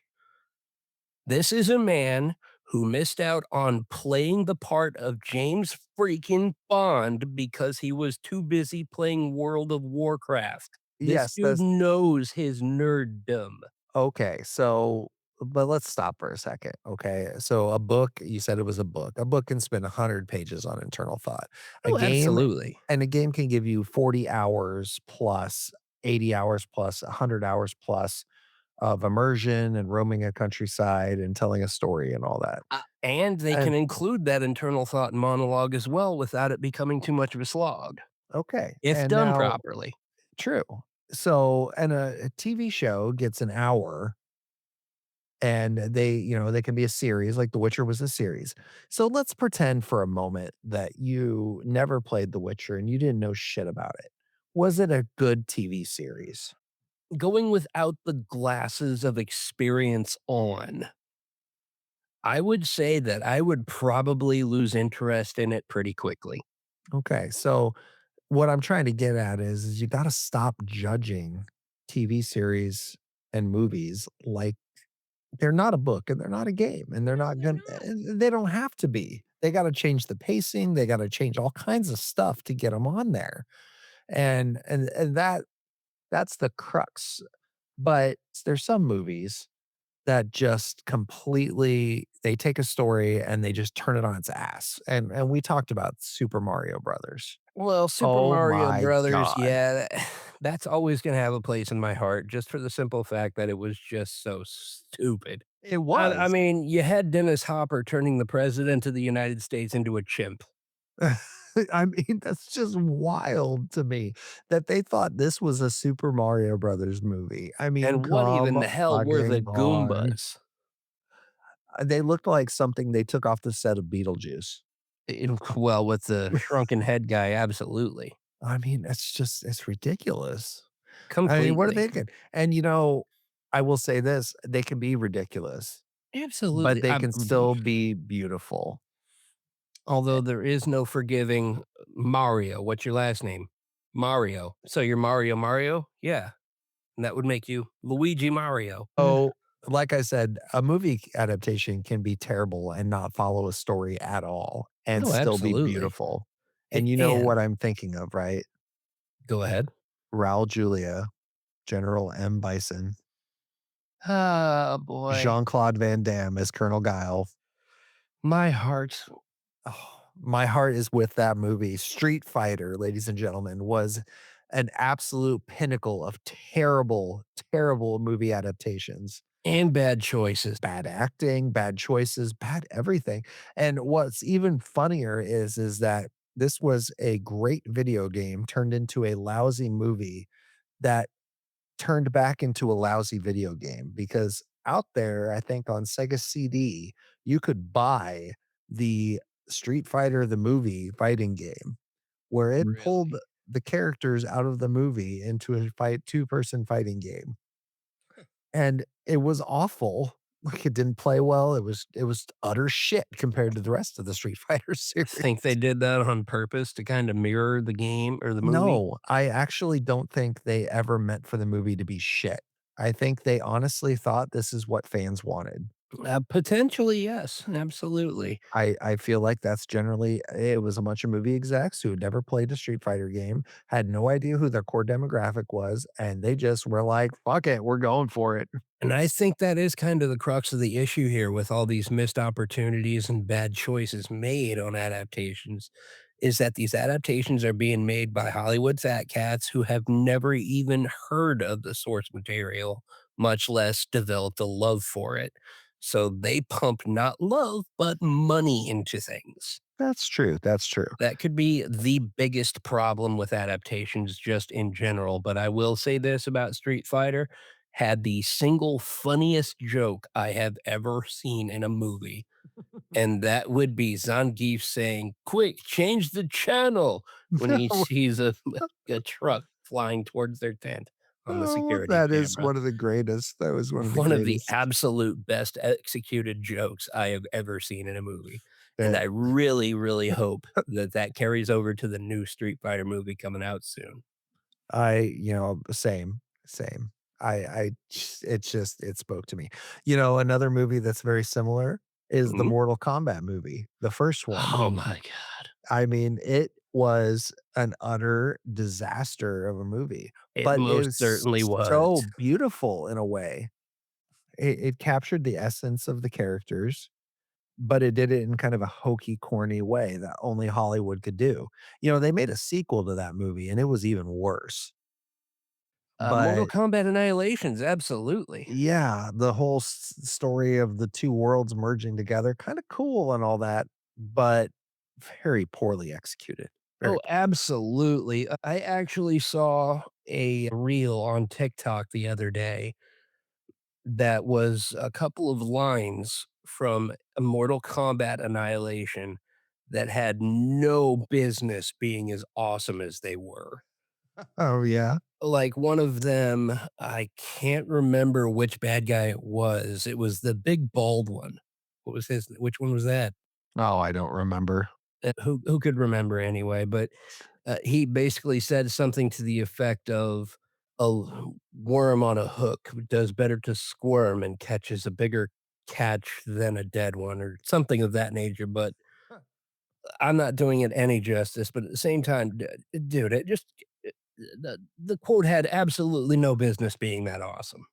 This is a man who missed out on playing the part of James freaking Bond because he was too busy playing World of Warcraft. This Yes, dude that's knows his nerddom. okay. So, but let's stop for a second. Okay. So, a book, you said it was a book. A book can spend 100 pages on internal thought. A Oh, game, absolutely. and a game can give you 40 hours plus, 80 hours plus, 100 hours plus of immersion and roaming a countryside and telling a story and all that. And they can And include that internal thought and monologue as well without it becoming too much of a slog, okay. if And done now, properly. true. So, and a TV show gets an hour and they can be a series, like The Witcher was a series. So let's pretend for a moment that you never played The Witcher and you didn't know shit about it. Was it a good TV series? Going without the glasses of experience on, I would say that I would probably lose interest in it pretty quickly. Okay, so what I'm trying to get at is you gotta stop judging TV series and movies like they're not a book and they're not a game and they're No, not they're gonna not. they don't have to be. They gotta change the pacing, they gotta change all kinds of stuff to get them on there. And that's the crux. But there's some movies that just completely they take a story and they just turn it on its ass. And we talked about Super Mario Brothers. Well, Super Oh Mario my Brothers, god. yeah, that's always gonna have a place in my heart just for the simple fact that it was just so stupid. It I was. mean, you had Dennis Hopper turning the president of the United States into a chimp. I mean, that's just wild to me that they thought this was a Super Mario Brothers movie. I mean, And what even come the hell were the fucking on. Goombas? They looked like something they took off the set of Beetlejuice. Well, with the shrunken head guy, absolutely. I mean, it's ridiculous. I mean, what are they Completely. thinking? And, I will say this, they can be ridiculous, but Absolutely. they can still be beautiful. Although there is no forgiving Mario. What's your last name? Mario. So you're Mario? Yeah. And that would make you Luigi Mario. So, like I said, a movie adaptation can be terrible and not follow a story at all and No, still be absolutely. beautiful. And you know And what I'm thinking of, right? go ahead. Raul Julia, General M. Bison, Oh, boy. Jean-Claude Van Damme as Colonel Guile. My heart. Oh, my heart is with that movie. Street Fighter, ladies and gentlemen, was an absolute pinnacle of terrible, terrible movie adaptations. And bad choices. Bad acting, bad choices, bad everything. And what's even funnier is that this was a great video game turned into a lousy movie that turned back into a lousy video game because out there, I think on Sega CD, you could buy the Street Fighter the movie fighting game where it pulled Really? the characters out of the movie into a two-person fighting game. And it was awful. Like, it didn't play well. It was utter shit compared to the rest of the Street Fighter series. Think they did that on purpose to kind of mirror the game or the movie? No, I actually don't think they ever meant for the movie to be shit. I think they honestly thought this is what fans wanted. Potentially, yes. Absolutely. I feel like that's generally it was a bunch of movie execs who had never played a Street Fighter game, had no idea who their core demographic was, and they just were like, "Fuck it, we're going for it." And I think that is kind of the crux of the issue here with all these missed opportunities and bad choices made on adaptations, is that these adaptations are being made by Hollywood fat cats who have never even heard of the source material, much less developed a love for it. So they pump not love, but money into things. That's true, that's true. That could be the biggest problem with adaptations just in general, but I will say this about Street Fighter, had the single funniest joke I have ever seen in a movie, and that would be Zangief saying, "Quick, change the channel," when he sees a truck flying towards their tent on the Oh, security that is camera. one of the greatest. That was one of the One of the greatest. absolute best executed jokes I have ever seen in a movie, and That I really, really hope that that carries over to the new Street Fighter movie coming out soon. same, same. It spoke to me. Another movie that's very similar is the Mhm. Mortal Kombat movie, the first one. Oh my god. I mean, it was an utter disaster of a movie, It but it most was certainly was. so beautiful in a way. It captured the essence of the characters, but it did it in kind of a hokey, corny way that only Hollywood could do. They made a sequel to that movie, and it was even worse. Mortal But Kombat Annihilations, absolutely. yeah, the whole story of the 2 worlds merging together, kinda cool and all that, but very poorly executed. Very Oh, absolutely. I actually saw a reel on TikTok the other day that was a couple of lines from a Mortal Kombat Annihilation that had no business being as awesome as they were. Oh, yeah? Like, one of them, I can't remember which bad guy it was. It was the big bald one. What was his which one was that? Oh, I don't remember. Who could remember anyway? But he basically said something to the effect of worm on a hook does better to squirm and catches a bigger catch than a dead one, or something of that nature. But I'm not doing it any justice. But at the same time, dude, it just the quote had absolutely no business being that awesome.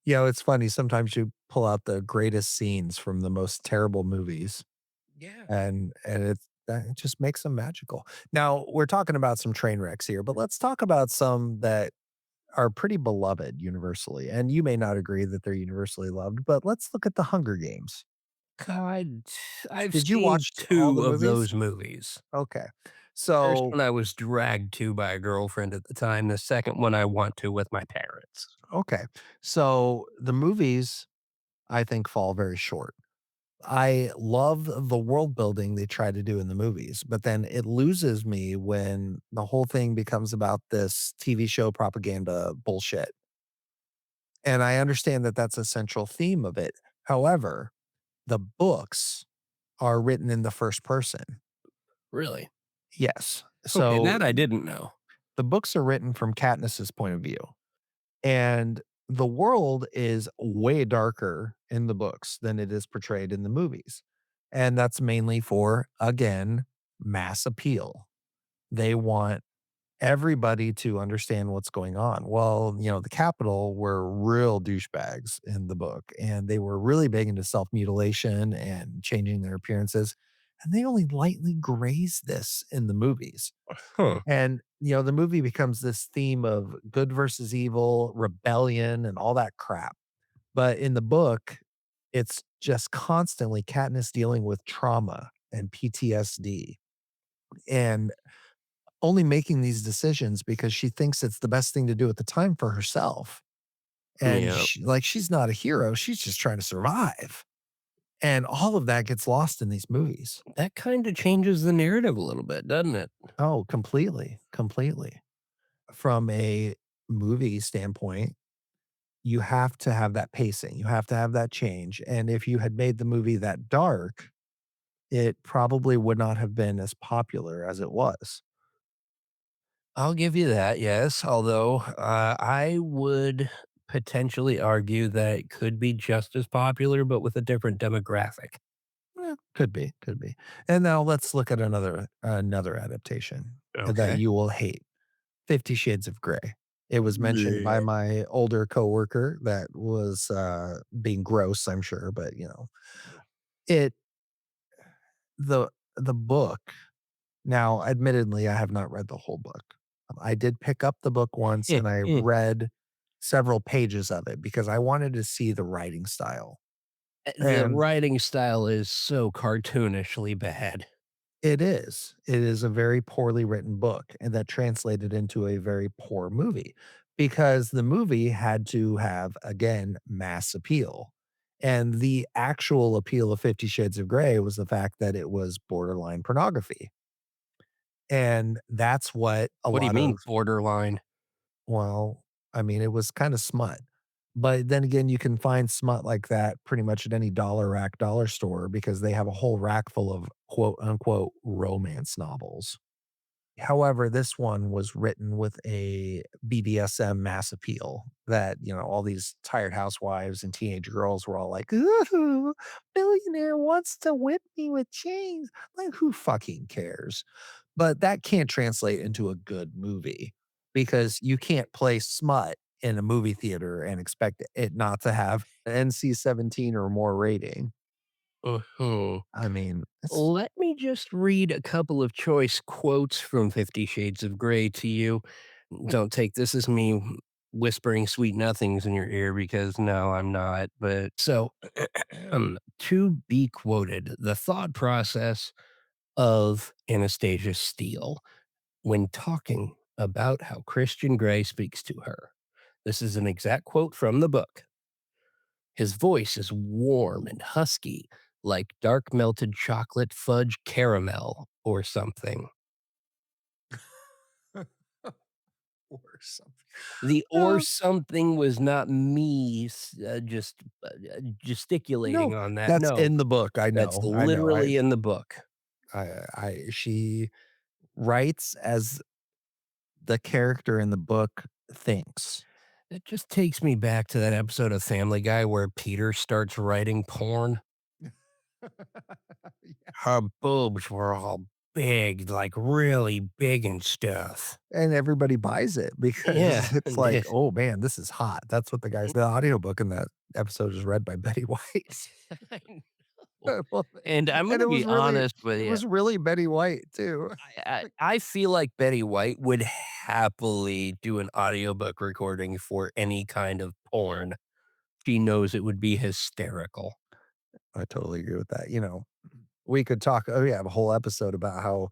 It's funny, sometimes you pull out the greatest scenes from the most terrible movies, Yeah. it just makes them magical. Now, we're talking about some train wrecks here, but let's talk about some that are pretty beloved universally, and you may not agree that they're universally loved, but let's look at The Hunger Games. God, I've Did you seen watch all the 2 of movies? those movies. Okay. First So one I was dragged to by a girlfriend at the time, the second one I want to with my parents. okay. So the movies, I think, fall very short. I love the world building they try to do in the movies, but then it loses me when the whole thing becomes about this TV show propaganda bullshit. And I understand that that's a central theme of it. However, the books are written in the first person. Really? Yes. Okay, So that I didn't know. the books are written from Katniss's point of view. And the world is way darker in the books than it is portrayed in the movies. And that's mainly for, again, mass appeal. They want everybody to understand what's going on. Well, the Capitol were real douchebags in the book, and they were really big into self mutilation and changing their appearances. And they only lightly graze this in the movies. Huh. And, the movie becomes this theme of good versus evil, rebellion, and all that crap. But in the book, it's just constantly Katniss dealing with trauma and PTSD and only making these decisions because she thinks it's the best thing to do at the time for herself. And Yeah. she's not a hero. She's just trying to survive. And all of that gets lost in these movies. That kinda changes the narrative a little bit, doesn't it? Oh, completely, completely. From a movie standpoint, you have to have that pacing, you have to have that change, and if you had made the movie that dark, it probably would not have been as popular as it was. I'll give you that, yes, although, I would potentially argue that it could be just as popular, but with a different demographic. Could be, could be. And now let's look at another adaptation that Okay. you will hate, 50 Shades of Grey. It was mentioned by Bleh. my older coworker that was, being gross, I'm sure, but, it the book. Now, admittedly, I have not read the whole book. I did pick up the book once Eh, and I eh. read several pages of it because I wanted to see the writing style. The And writing style is so cartoonishly bad. it is. It is a very poorly written book, and that translated into a very poor movie because the movie had to have, again, mass appeal. And the actual appeal of 50 Shades of Grey was the fact that it was borderline pornography. And that's what a What do you lot mean of, borderline? well, I mean, it was kind of smut. But then again, you can find smut like that pretty much at any dollar rack dollar store because they have a whole rack full of quote unquote romance novels. However, this one was written with a BDSM mass appeal that, all these tired housewives and teenage girls were all like, "Ooh, billionaire wants to whip me with chains." Like, who fucking cares? But that can't translate into a good movie because you can't play smut in a movie theater and expect it not to have an NC-17 or more rating. Mhm. I mean, it's Let me just read a couple of choice quotes from 50 Shades of Grey to you. Don't take this as me whispering sweet nothings in your ear because no, I'm not. But so, to be quoted, the thought process of Anastasia Steele when talking about how Christian Grey speaks to her. This is an exact quote from the book. His voice is warm and husky, like dark melted chocolate fudge caramel or something. or something. The or Oh, something was not me just no, gesticulating on that. that's No, in the book. I that's know. I know. literally in the book. She writes as the character in the book thinks. It just takes me back to that episode of Family Guy where Peter starts writing porn. Yes. Her boobs were all big, like really big and stuff. And everybody buys it Yeah. because it's like, "Oh, man, this is hot." That's what the audiobook in that episode is read by Betty White. I know. Well, And I'm and gonna be honest with it you. was really Betty White too. Like, I feel like Betty White would happily do an audiobook recording for any kind of porn. She knows it would be hysterical. I totally agree with that. We could talk we have a whole episode about how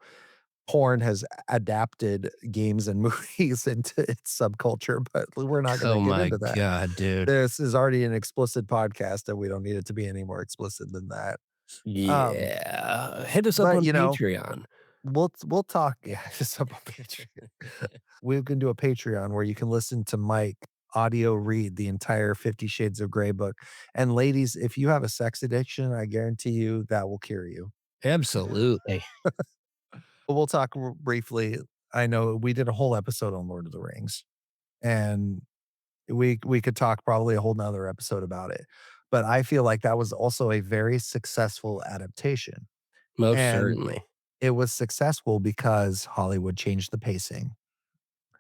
porn has adapted games and movies into its subculture, but we're not gonna Oh get my into that. god, dude. This is already an explicit podcast, and we don't need it to be any more explicit than that. Um, Yeah. Hit us up but, on Patreon. we'll talk yeah, just up on Patreon. We can do a Patreon where you can listen to Mike audio read the entire 50 Shades of Grey book, and ladies, if you have a sex addiction, I guarantee you that will cure you. Absolutely. But we'll talk briefly. I know we did a whole episode on Lord of the Rings, and we could talk probably a whole nother episode about it. But I feel like that was also a very successful adaptation. Most And certainly. it was successful because Hollywood changed the pacing.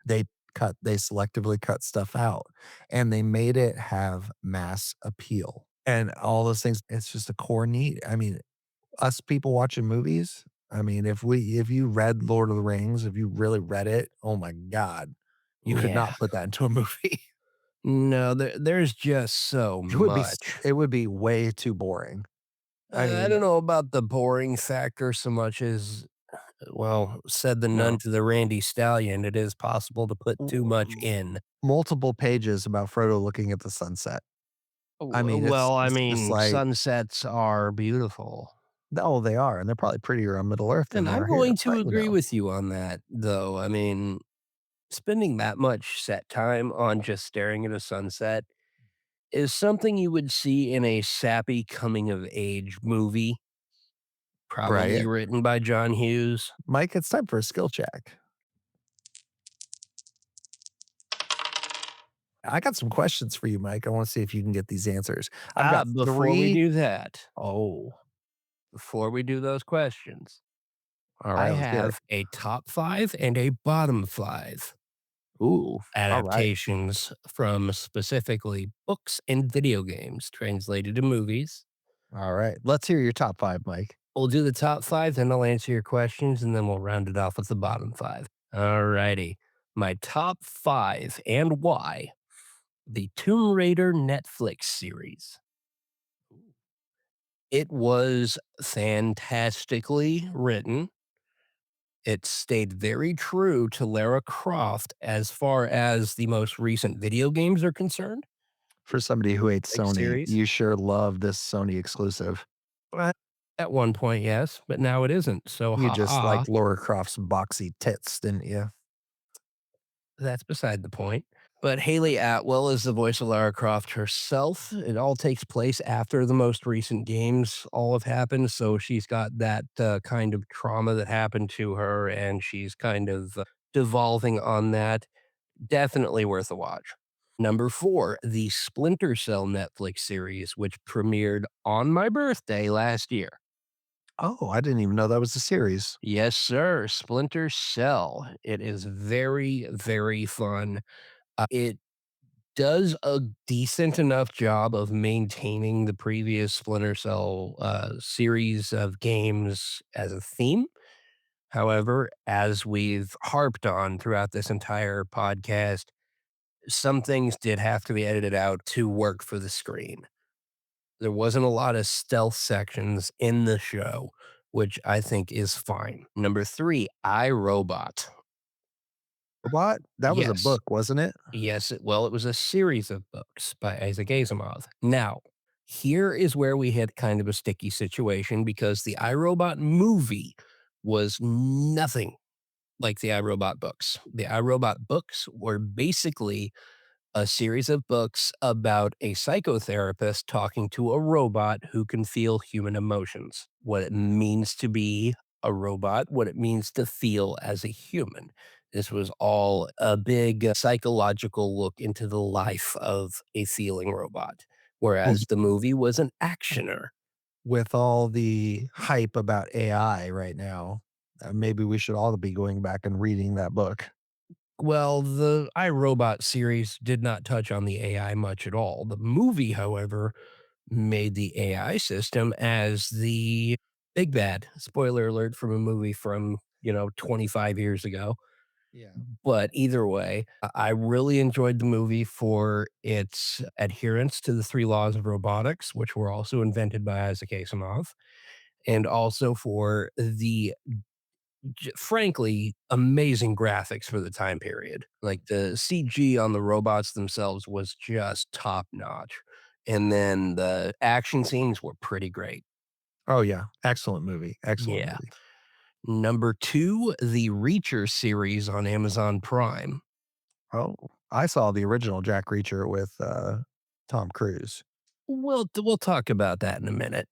They selectively cut stuff out and they made it have mass appeal and all those things. It's just a core need. I mean, us people watching movies, I mean, if you read Lord of the Rings, if you really read it, oh my god, you could Yeah. not put that into a movie. No, there's just so much. It would be way too boring. I I mean, don't know about the boring factor so much as, well, said the nun no. to the Randy Stallion, it is possible to put too W much m in. multiple pages about Frodo looking at the sunset. I mean, Well, I it's just mean, like, sunsets are beautiful. oh, they are, and they're probably prettier on Middle Earth than And they I'm are here, going to but, agree with you on that, though. I mean, spending that much set time on just staring at a sunset is something you would see in a sappy coming of age movie, probably right? written by John Hughes. Mike, it's time for a skill check. I got some questions for you, Mike. I wanna see if you can get these answers. I've got Before we 3. do that, Oh, before we do those questions, I alright, let's hear it. have a top 5 and a bottom 5 Ooh, alright, adaptations from specifically books and video games translated to movies. alright. Let's hear your top 5, Mike. We'll do the top 5, then I'll answer your questions, and then we'll round it off with the bottom 5. Alrighty. My top 5 and why. The Tomb Raider Netflix series. It was fantastically written. It stayed very true to Lara Croft as far as the most recent video games are concerned, For somebody who hates big Sony, series. you sure love this Sony exclusive. Uh, at one point, yes, but now it isn't. So, You ha just ha. liked Laura Croft's boxy tits, didn't you? That's beside the point. But Haley Atwell is the voice of Lara Croft herself. It all takes place after the most recent games all have happened, so she's got that, kind of trauma that happened to her, and she's kind of, devolving on that. Definitely worth a watch. Number 4, the Splinter Cell Netflix series, which premiered on my birthday last year. Oh, I didn't even know that was a series. Yes, sir, Splinter Cell. It is very, very fun. It does a decent enough job of maintaining the previous Splinter Cell, series of games as a theme. However, as we've harped on throughout this entire podcast, some things did have to be edited out to work for the screen. There wasn't a lot of stealth sections in the show, which I think is fine. Number 3, I, Robot. Robot? That was a Yes. book, wasn't it? Yes, it was a series of books by Isaac Asimov. Now, here is where we had kind of a sticky situation because the iRobot movie was nothing like the iRobot books. The iRobot books were basically a series of books about a psychotherapist talking to a robot who can feel human emotions, what it means to be a robot, what it means to feel as a human. This was all a big psychological look into the life of a feeling robot, Well, whereas the movie was an actioner. with all the hype about AI right now, maybe we should all be going back and reading that book. Well, the iRobot series did not touch on the AI much at all. The movie, however, made the AI system as the big bad. Spoiler alert from a movie from, 25 years ago. Yeah. But either way, I really enjoyed the movie for its adherence to the 3 laws of robotics, which were also invented by Isaac Asimov, and also for the frankly amazing graphics for the time period. Like the CG on the robots themselves was just top notch. And then the action scenes were pretty great. Oh, yeah. Excellent movie. Excellent Yeah. movie. Number 2, the Reacher series on Amazon Prime. Oh, I saw the original Jack Reacher with, Tom Cruise. We'll talk about that in a minute.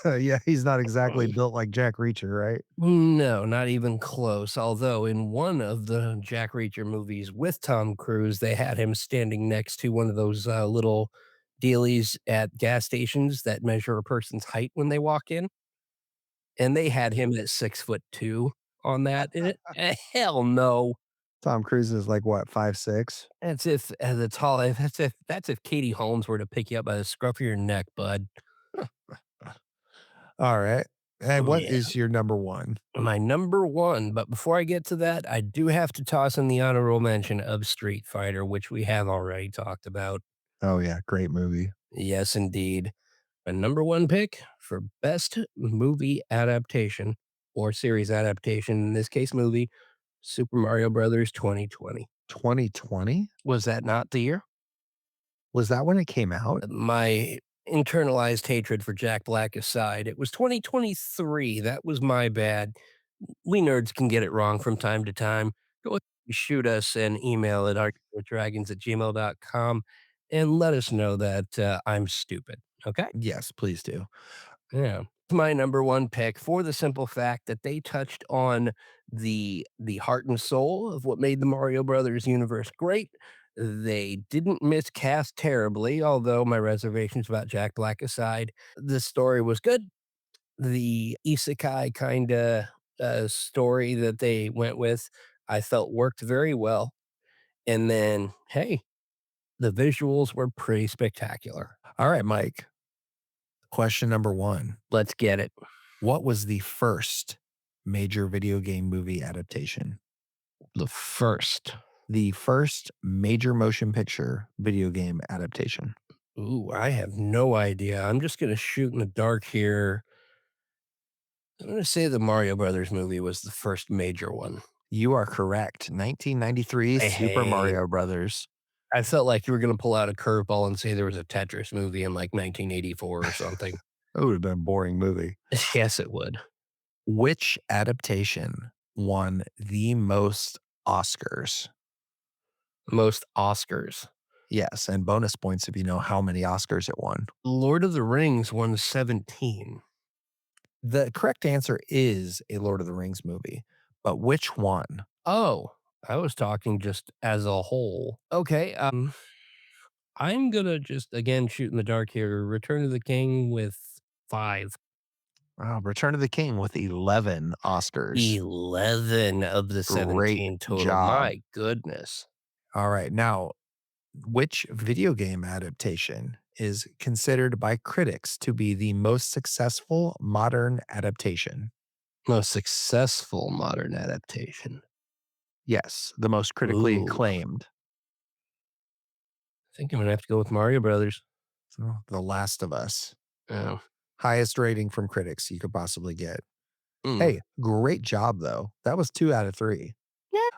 Yeah, he's not exactly built like Jack Reacher, right? No, not even close. Although in one of the Jack Reacher movies with Tom Cruise, they had him standing next to one of those little dealies at gas stations that measure a person's height when they walk in, and they had him at 6'2" on that. Hell no. Tom Cruise is like, what, 5'6"? That's if that's if Katie Holmes were to pick you up by the scruff of your neck, bud. Alright. And what Yeah. is your number 1? My number 1, but before I get to that, I do have to toss in the honorable mention of Street Fighter, which we have already talked about. Oh, yeah, great movie. Yes, indeed. My number 1 pick for best movie adaptation or series adaptation, in this case movie, Super Mario Brothers 2020. 2020? Was that not the year? Was that when it came out? My internalized hatred for Jack Black aside, it was 2023. That was my bad. We nerds can get it wrong from time to time. Go ahead and shoot us an email at arguingwithdragons@gmail.com and let us know that I'm stupid. Okay? Yes, please do. Yeah. My number 1 pick for the simple fact that they touched on the heart and soul of what made the Mario Brothers universe great. They didn't miscast terribly, although my reservations about Jack Black aside, the story was good. The isekai kinda, story that they went with, I felt worked very well, and then, hey, the visuals were pretty spectacular. Alright, Mike. Question number 1. Let's get it. What was the first major video game movie adaptation? The first. The first major motion picture video game adaptation. Ooh, I have no idea. I'm just gonna shoot in the dark here. I'm gonna say the Mario Brothers movie was the first major one. You are correct. 1993 Super Hey, Mario Brothers. I felt like you were gonna pull out a curveball and say there was a Tetris movie in, like, 1984 or something. That would have been a boring movie. Yes, it would. Which adaptation won the most Oscars? Most Oscars. Yes, and bonus points if you know how many Oscars it won. Lord of the Rings won 17. The correct answer is a Lord of the Rings movie, but which one? Oh, I was talking just as a whole. Okay, I'm gonna just, again, shoot in the dark here. Return of the King with 5. Return of the King with 11 Oscars. 11 of the Great 17 total. job. My goodness. All right. Now, which video game adaptation is considered by critics to be the most successful modern adaptation? Most successful modern adaptation. Yes, the most critically Ooh, I acclaimed. think I'm gonna have to go with Mario Brothers. So, The Last of Us. Oh, Highest rating from critics you could possibly get. mm. Hey, great job, though. That was 2 out of 3.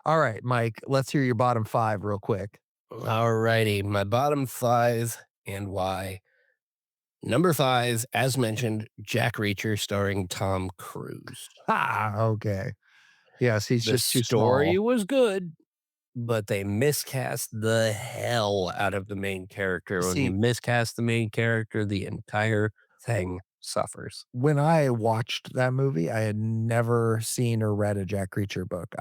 All right, Mike, let's hear your bottom 5 real quick. Alrighty, my bottom 5 and why. Number 5, as mentioned, Jack Reacher starring Tom Cruise. Okay. Yes, he's The just too story small. was good, but they miscast the hell out of the main character. When you See, miscast the main character, the entire thing suffers. when I watched that movie, I had never seen or read a Jack Reacher book.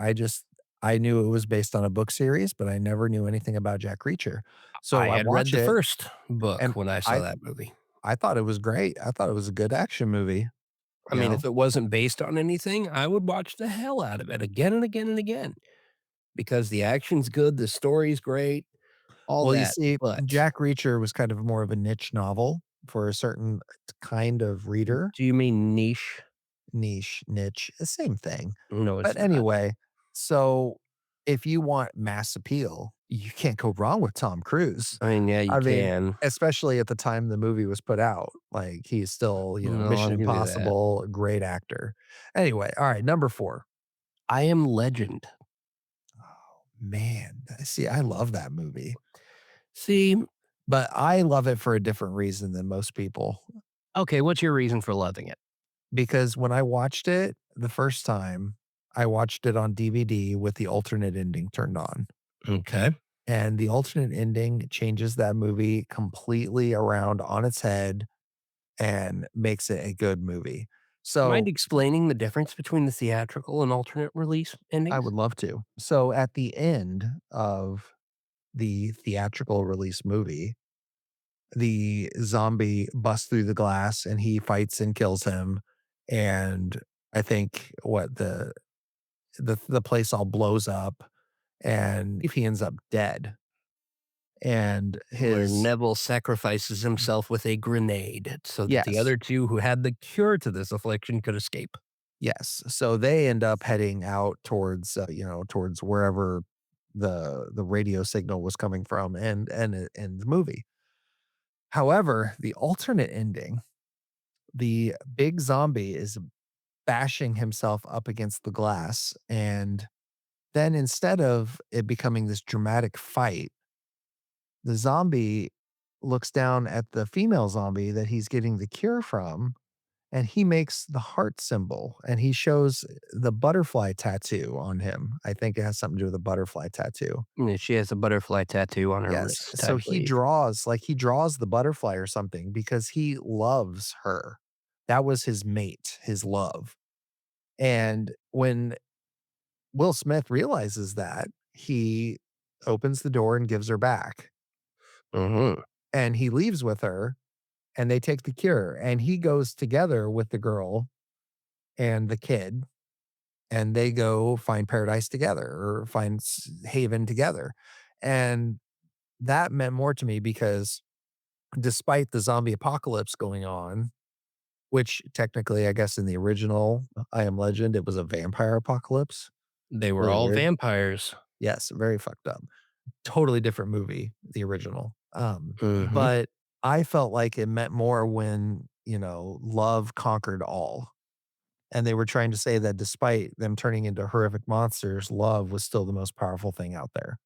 I knew it was based on a book series, but I never knew anything about Jack Reacher. I So I had read watch the it first book and when I saw I that movie. I thought it was great. I thought it was a good action movie, I you mean, know? if it wasn't based on anything, I would watch the hell out of it again and again and again because the action's good, the story's great, all Well, you that. see, But Jack Reacher was kind of more of a niche novel for a certain kind of reader. do you mean niche? Niche, same thing. No, it's But not. anyway, so if you want mass appeal, you can't go wrong with Tom Cruise. I mean, yeah, you I mean, can. especially at the time the movie was put out, like, he's still, No, Mission I'll give you that. Impossible, great actor. Anyway, all right, number 4. I Am Legend. Oh, man, see, I love that movie, See, but I love it for a different reason than most people, okay, what's your reason for loving it? because when I watched it the first time, I watched it on DVD with the alternate ending turned on. Okay. And the alternate ending changes that movie completely around on its head and makes it a good movie. Mind So, explaining the difference between the theatrical and alternate release I endings? would love to. So, at the end of the theatrical release movie, the zombie busts through the glass and he fights and kills him. And I think the place all blows up and he ends up dead. And Where his Neville sacrifices himself with a grenade so that the yes. other two who had the cure to this affliction could escape. Yes. So they end up heading out towards, towards wherever the radio signal was coming from and the movie. However, the alternate ending, the big zombie is bashing himself up against the glass, and then instead of it becoming this dramatic fight, the zombie looks down at the female zombie that he's getting the cure from, and he makes the heart symbol and he shows the butterfly tattoo on him. I think it has something to do with a butterfly tattoo. Yeah, she has a butterfly tattoo on her Yes. wrist, I So believe. he draws the butterfly or something because he loves her. That was his mate, his love. And when Will Smith realizes that, he opens the door and gives her back. Mhm. And he leaves with her and they take the cure. And he goes together with the girl and the kid and they go find paradise together or find haven together. And that meant more to me because despite the zombie apocalypse going on, which technically, I guess, in the original I Am Legend, it was a vampire apocalypse. They were Really all weird. vampires. Yes, very fucked up. Totally different movie, the original. Mhm. But I felt like it meant more when, love conquered all. And they were trying to say that despite them turning into horrific monsters, love was still the most powerful thing out there.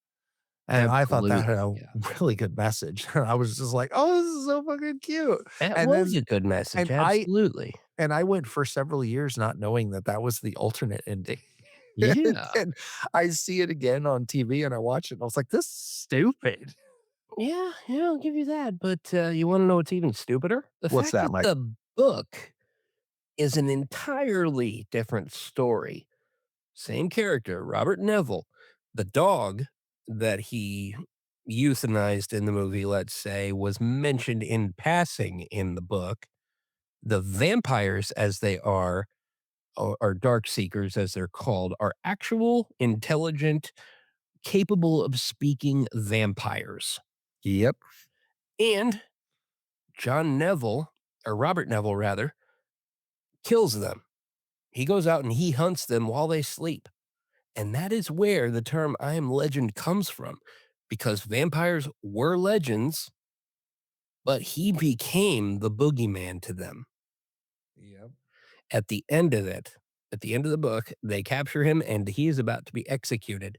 And I thought that had Absolutely, a yeah. really good message. I was just like, "Oh, this is so fucking cute." That And was then a good message, and I absolutely. and I went for several years not knowing that that was the alternate ending. And Yeah. then I see it again on TV and I watch it and I was like, "This is stupid." Yeah, yeah, I'll give you that, but, you wanna know what's even stupider? The What's fact that, that Mike? the book is an entirely different story. Same character, Robert Neville. The dog that he euthanized in the movie, let's say, was mentioned in passing in the book. The vampires, as they are, or dark seekers, as they're called, are actual, intelligent, capable of speaking vampires. Yep. And John Neville, or Robert Neville, rather, kills them. He goes out and he hunts them while they sleep. And that is where the term I am legend comes from, because vampires were legends, but he became the boogeyman to them. Yep. At the end of it, at the end of the book, they capture him and he is about to be executed.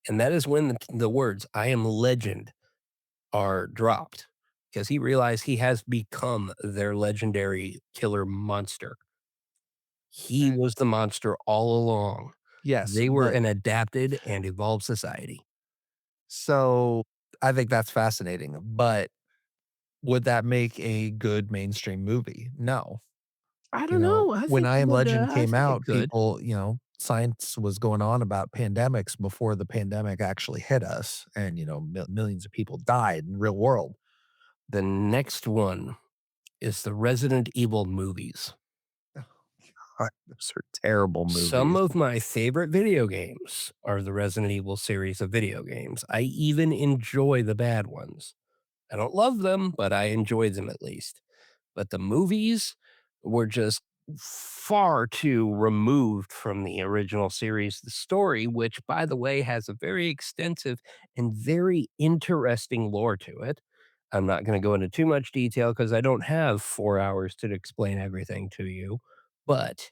And that is when the words I am legend are dropped because he realized he has become their legendary killer monster. He And was the monster all along. yes, They were but an adapted and evolved society. so I think that's fascinating, but would that make a good mainstream movie? No. I don't know. I When think I it Am would, Legend I came think it out, could. people, science was going on about pandemics before the pandemic actually hit us, and, millions of people died in real world. The next one is the Resident Evil movies. God, those are terrible Some movies. of my favorite video games are the Resident Evil series of video games. I even enjoy the bad ones. I don't love them, but I enjoy them at least. But the movies were just far too removed from the original series. The story, which, by the way, has a very extensive and very interesting lore to it. I'm not going to go into too much detail because I don't have 4 hours to explain everything to you. But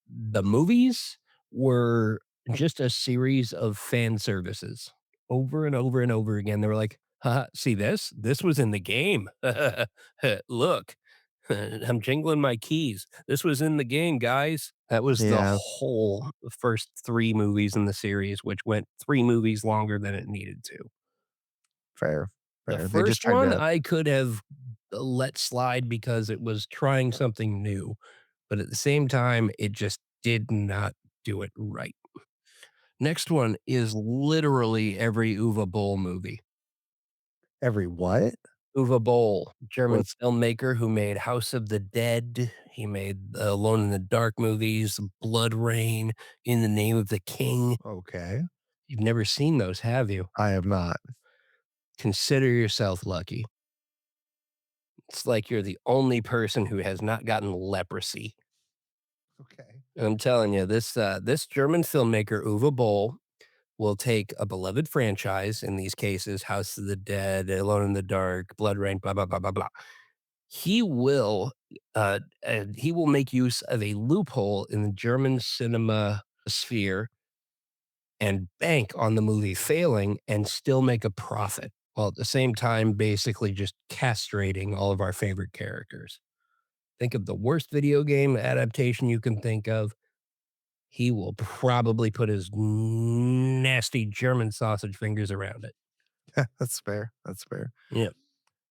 the movies were just a series of fan services over and over and over again. They were like, haha, see this? This was in the game. Look, I'm jingling my keys. This was in the game, guys. That was the Yeah, whole first three movies in the series, which went three movies longer than it needed to. fair, The fair. They just first tried one to I could have let slide because it was trying something new, but at the same time, it just did not do it right. Next one is literally every Uwe Boll movie. every what? Uwe Boll, German What's filmmaker who made House of the Dead. He made the Alone in the Dark movies, Blood Rain, In the Name of the King. okay. You've never seen those, have you? I have not. Consider yourself lucky. It's like you're the only person who has not gotten leprosy. Okay. I'm telling you, this German filmmaker, Uwe Boll, will take a beloved franchise, in these cases, House of the Dead, Alone in the Dark, Blood Rain, blah, blah, blah, blah, blah. He will, he will make use of a loophole in the German cinema sphere and bank on the movie failing and still make a profit, while at the same time basically just castrating all of our favorite characters. Think of the worst video game adaptation you can think of. He will probably put his nasty German sausage fingers around it. That's fair. That's fair. Yep.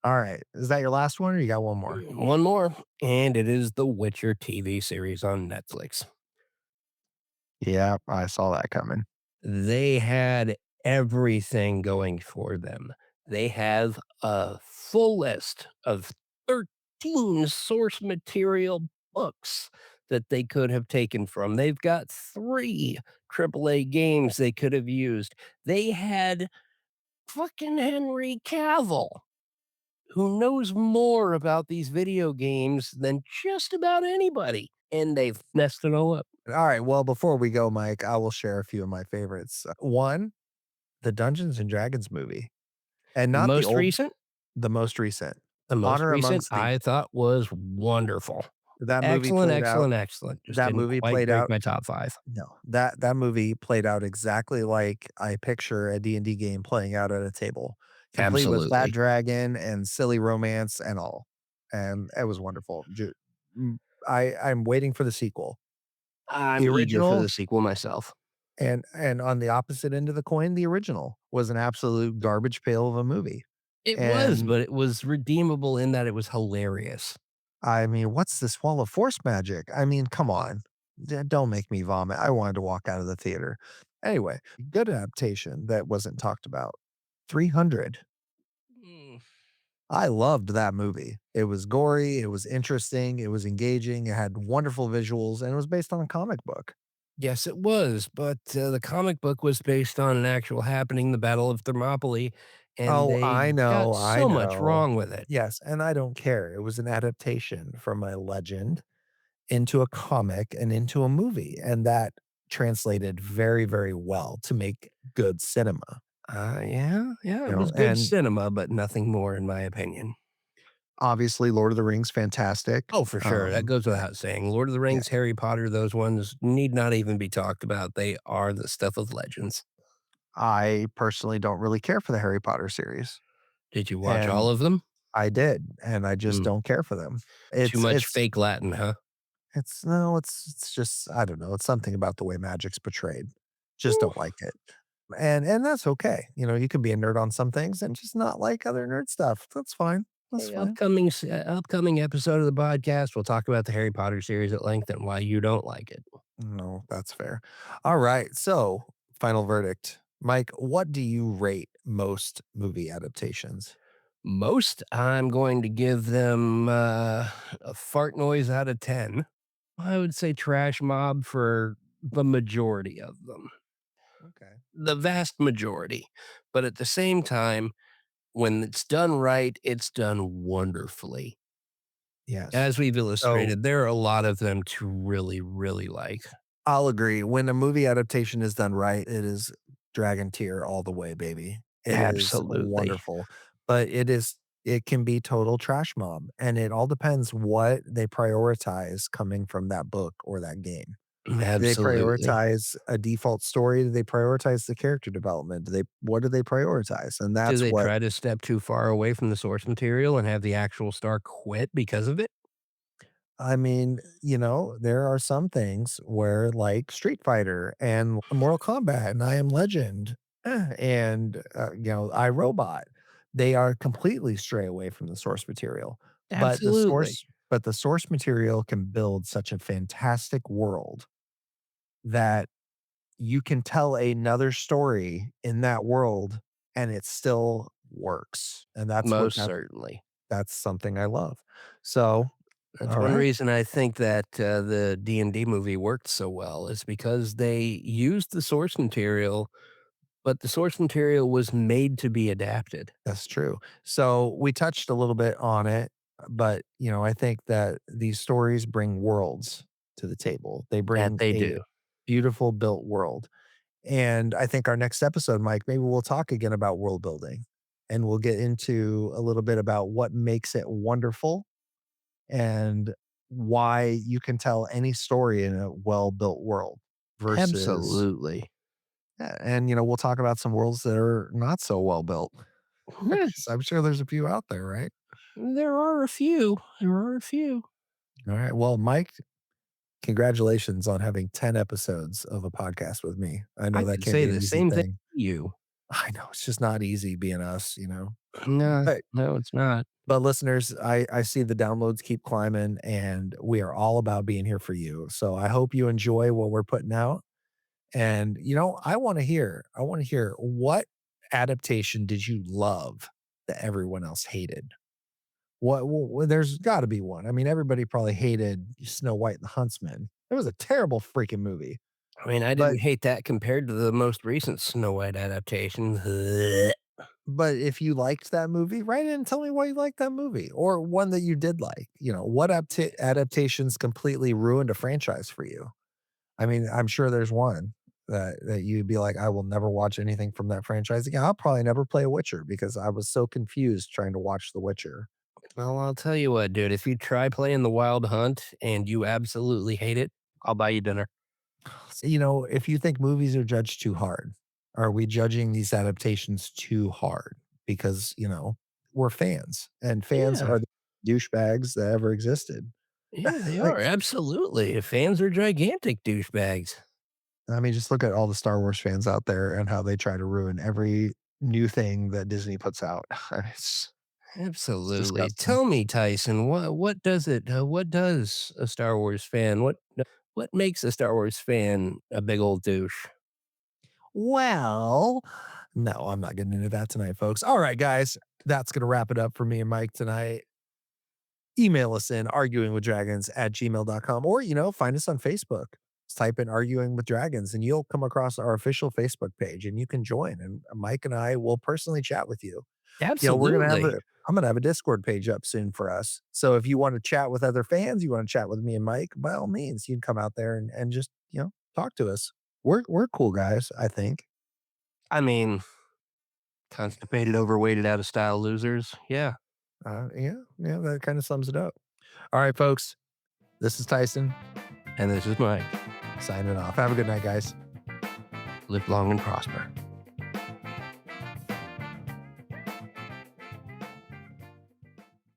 All right. Is that your last one or you got one more? One more, and it is the Witcher TV series on Netflix. Yeah, I saw that coming. They had everything going for them. They have a full list of 13 source material books that they could have taken from. They've got 3 AAA games they could have used. They had fucking Henry Cavill, who knows more about these video games than just about anybody, and they've messed it all up. All right. Well, before we go, Mike, I will share a few of my favorites. One, the Dungeons and Dragons movie, and The not most recent, the most recent. The most Honor recent, amongst I thieves. thought was wonderful. That movie Excellent, played out excellent, excellent. Just that didn't movie quite played break out my top 5. no, that movie played out exactly like I picture a D&D game playing out at a table, complete with fat Absolutely. dragon and silly romance and all, and it was wonderful. Mm, I'm waiting for the sequel. The I'm eager for original the sequel myself. and on the opposite end of the coin, the original was an absolute garbage pail of a movie, It was, and but it was redeemable in that it was hilarious. I mean, what's this wall of force magic? I mean, come on. Don't make me vomit. I wanted to walk out of the theater. Anyway, good adaptation that wasn't talked about. 300. Mm. I loved that movie. It was gory, it was interesting, it was engaging, it had wonderful visuals, and it was based on a comic book. Yes, it was, but, the comic book was based on an actual happening, the Battle of Thermopylae, and Oh, they I got know, I so much know. wrong with it. Yes, and I don't care. It was an adaptation from a legend into a comic and into a movie, and that translated very, very well to make good cinema, Yeah, yeah, it was good and cinema, but nothing more in my opinion. obviously Lord of the Rings, fantastic. Oh, for sure, that goes Yeah, without saying. Lord of the yeah. Rings, Harry Potter, those ones need not even be talked about, they are the stuff of legends. I personally don't really care for the Harry Potter series, Did you watch and all of them? I did, and I just Mm, don't care for them. too It's much it's fake Latin, huh? it's no, it's just I don't know, it's something about the way magic's portrayed. Just Ooh. don't like it. And that's okay. You can be a nerd on some things and just not like other nerd stuff. That's fine. That's Hey, fine. upcoming episode of the podcast, we'll talk about the Harry Potter series at length and why you don't like it. No, that's fair. All right. So, final verdict. Mike, what do you rate most movie adaptations? Most, I'm going to give them, a fart noise out of 10. I would say trash mob for the majority of them, Okay. the vast majority. But at the same time, when it's done right, it's done wonderfully. Yes. As we've So, illustrated, there are a lot of them to really, really like. I'll agree. When a movie adaptation is done right, it is dragon tier all the way, baby. It is Absolutely. wonderful. But it can be total trash mob, and it all depends what they prioritize coming from that book or that game. Do they Absolutely. prioritize a default story? Do they prioritize the character development? What do they prioritize? And Do that's they what try to step too far away from the source material and have the actual star quit because of it? I mean, there are some things where like Street Fighter and Mortal Kombat and I Am Legend and iRobot, they are completely stray away from the source material. But the Absolutely. source but the source material can build such a fantastic world that you can tell another story in that world and it still works. And Most certainly. that's something I love. So, That's all one right. reason I think that, the D&D movie worked so well is because they used the source material, but the source material was made to be adapted. That's true. So we touched a little bit on it, but I think that these stories bring worlds to the table. They That bring they a do. beautiful built world. And I think our next episode, Mike, maybe we'll talk again about world building and we'll get into a little bit about what makes it wonderful and why you can tell any story in a well built world versus, Absolutely. yeah, and we'll talk about some worlds that are not so well built. Yes, I'm sure there's a few out there, right? there are a few. There are a few. All right. Well, Mike, congratulations on having 10 episodes of a podcast with me. I know I that could can't say be an the easy same thing thing. to you. I know it's just not easy being us. No, But no, it's not. listeners, I see the downloads keep climbing and we are all about being here for you. So I hope you enjoy what we're putting out. And I want to hear what adaptation did you love that everyone else hated? There's got to be one. I mean, everybody probably hated Snow White and the Huntsman. It was a terrible freaking movie. I mean, I But didn't hate that compared to the most recent Snow White adaptation. Blech. but if you liked that movie, write in and tell me why you liked that movie or one that you did like. What adaptations completely ruined a franchise for you? I mean, I'm sure there's one that you'd be like, I will never watch anything from that franchise again. I'll probably never play a Witcher because I was so confused trying to watch The Witcher. Well, I'll tell you what, dude, if you try playing the Wild Hunt and you absolutely hate it, I'll buy you dinner. So, you know, if you think movies are judged too hard, are we judging these adaptations too hard? Because, you know, we're fans and fans Yeah. are the douchebags that ever existed. Yeah, they Like, are. Absolutely. Fans are gigantic douchebags. I mean, just look at all the Star Wars fans out there and how they try to ruin every new thing that Disney puts out. It's Absolutely. disgusting. Tell me, Tyson, what does a Star Wars fan what makes a Star Wars fan a big old douche? Well, no, I'm not getting into that tonight, folks. All right, guys, that's going to wrap it up for me and Mike tonight. Email us in arguingwithdragons@gmail.com or, you know, find us on Facebook. Just type in Arguing with Dragons and you'll come across our official Facebook page and you can join. And Mike and I will personally chat with you. You know, Absolutely. I'm gonna have a Discord page up soon for us. So if you want to chat with other fans, you want to chat with me and Mike, by all means, you can come out there and just, you know, talk to us. We're cool guys, I think. I mean, constipated, overweighted, out of style losers. Yeah. Yeah, that kind of sums it up. All right, folks. This is Tyson And this is Mike. signing off. Have a good night, guys. Live long and prosper.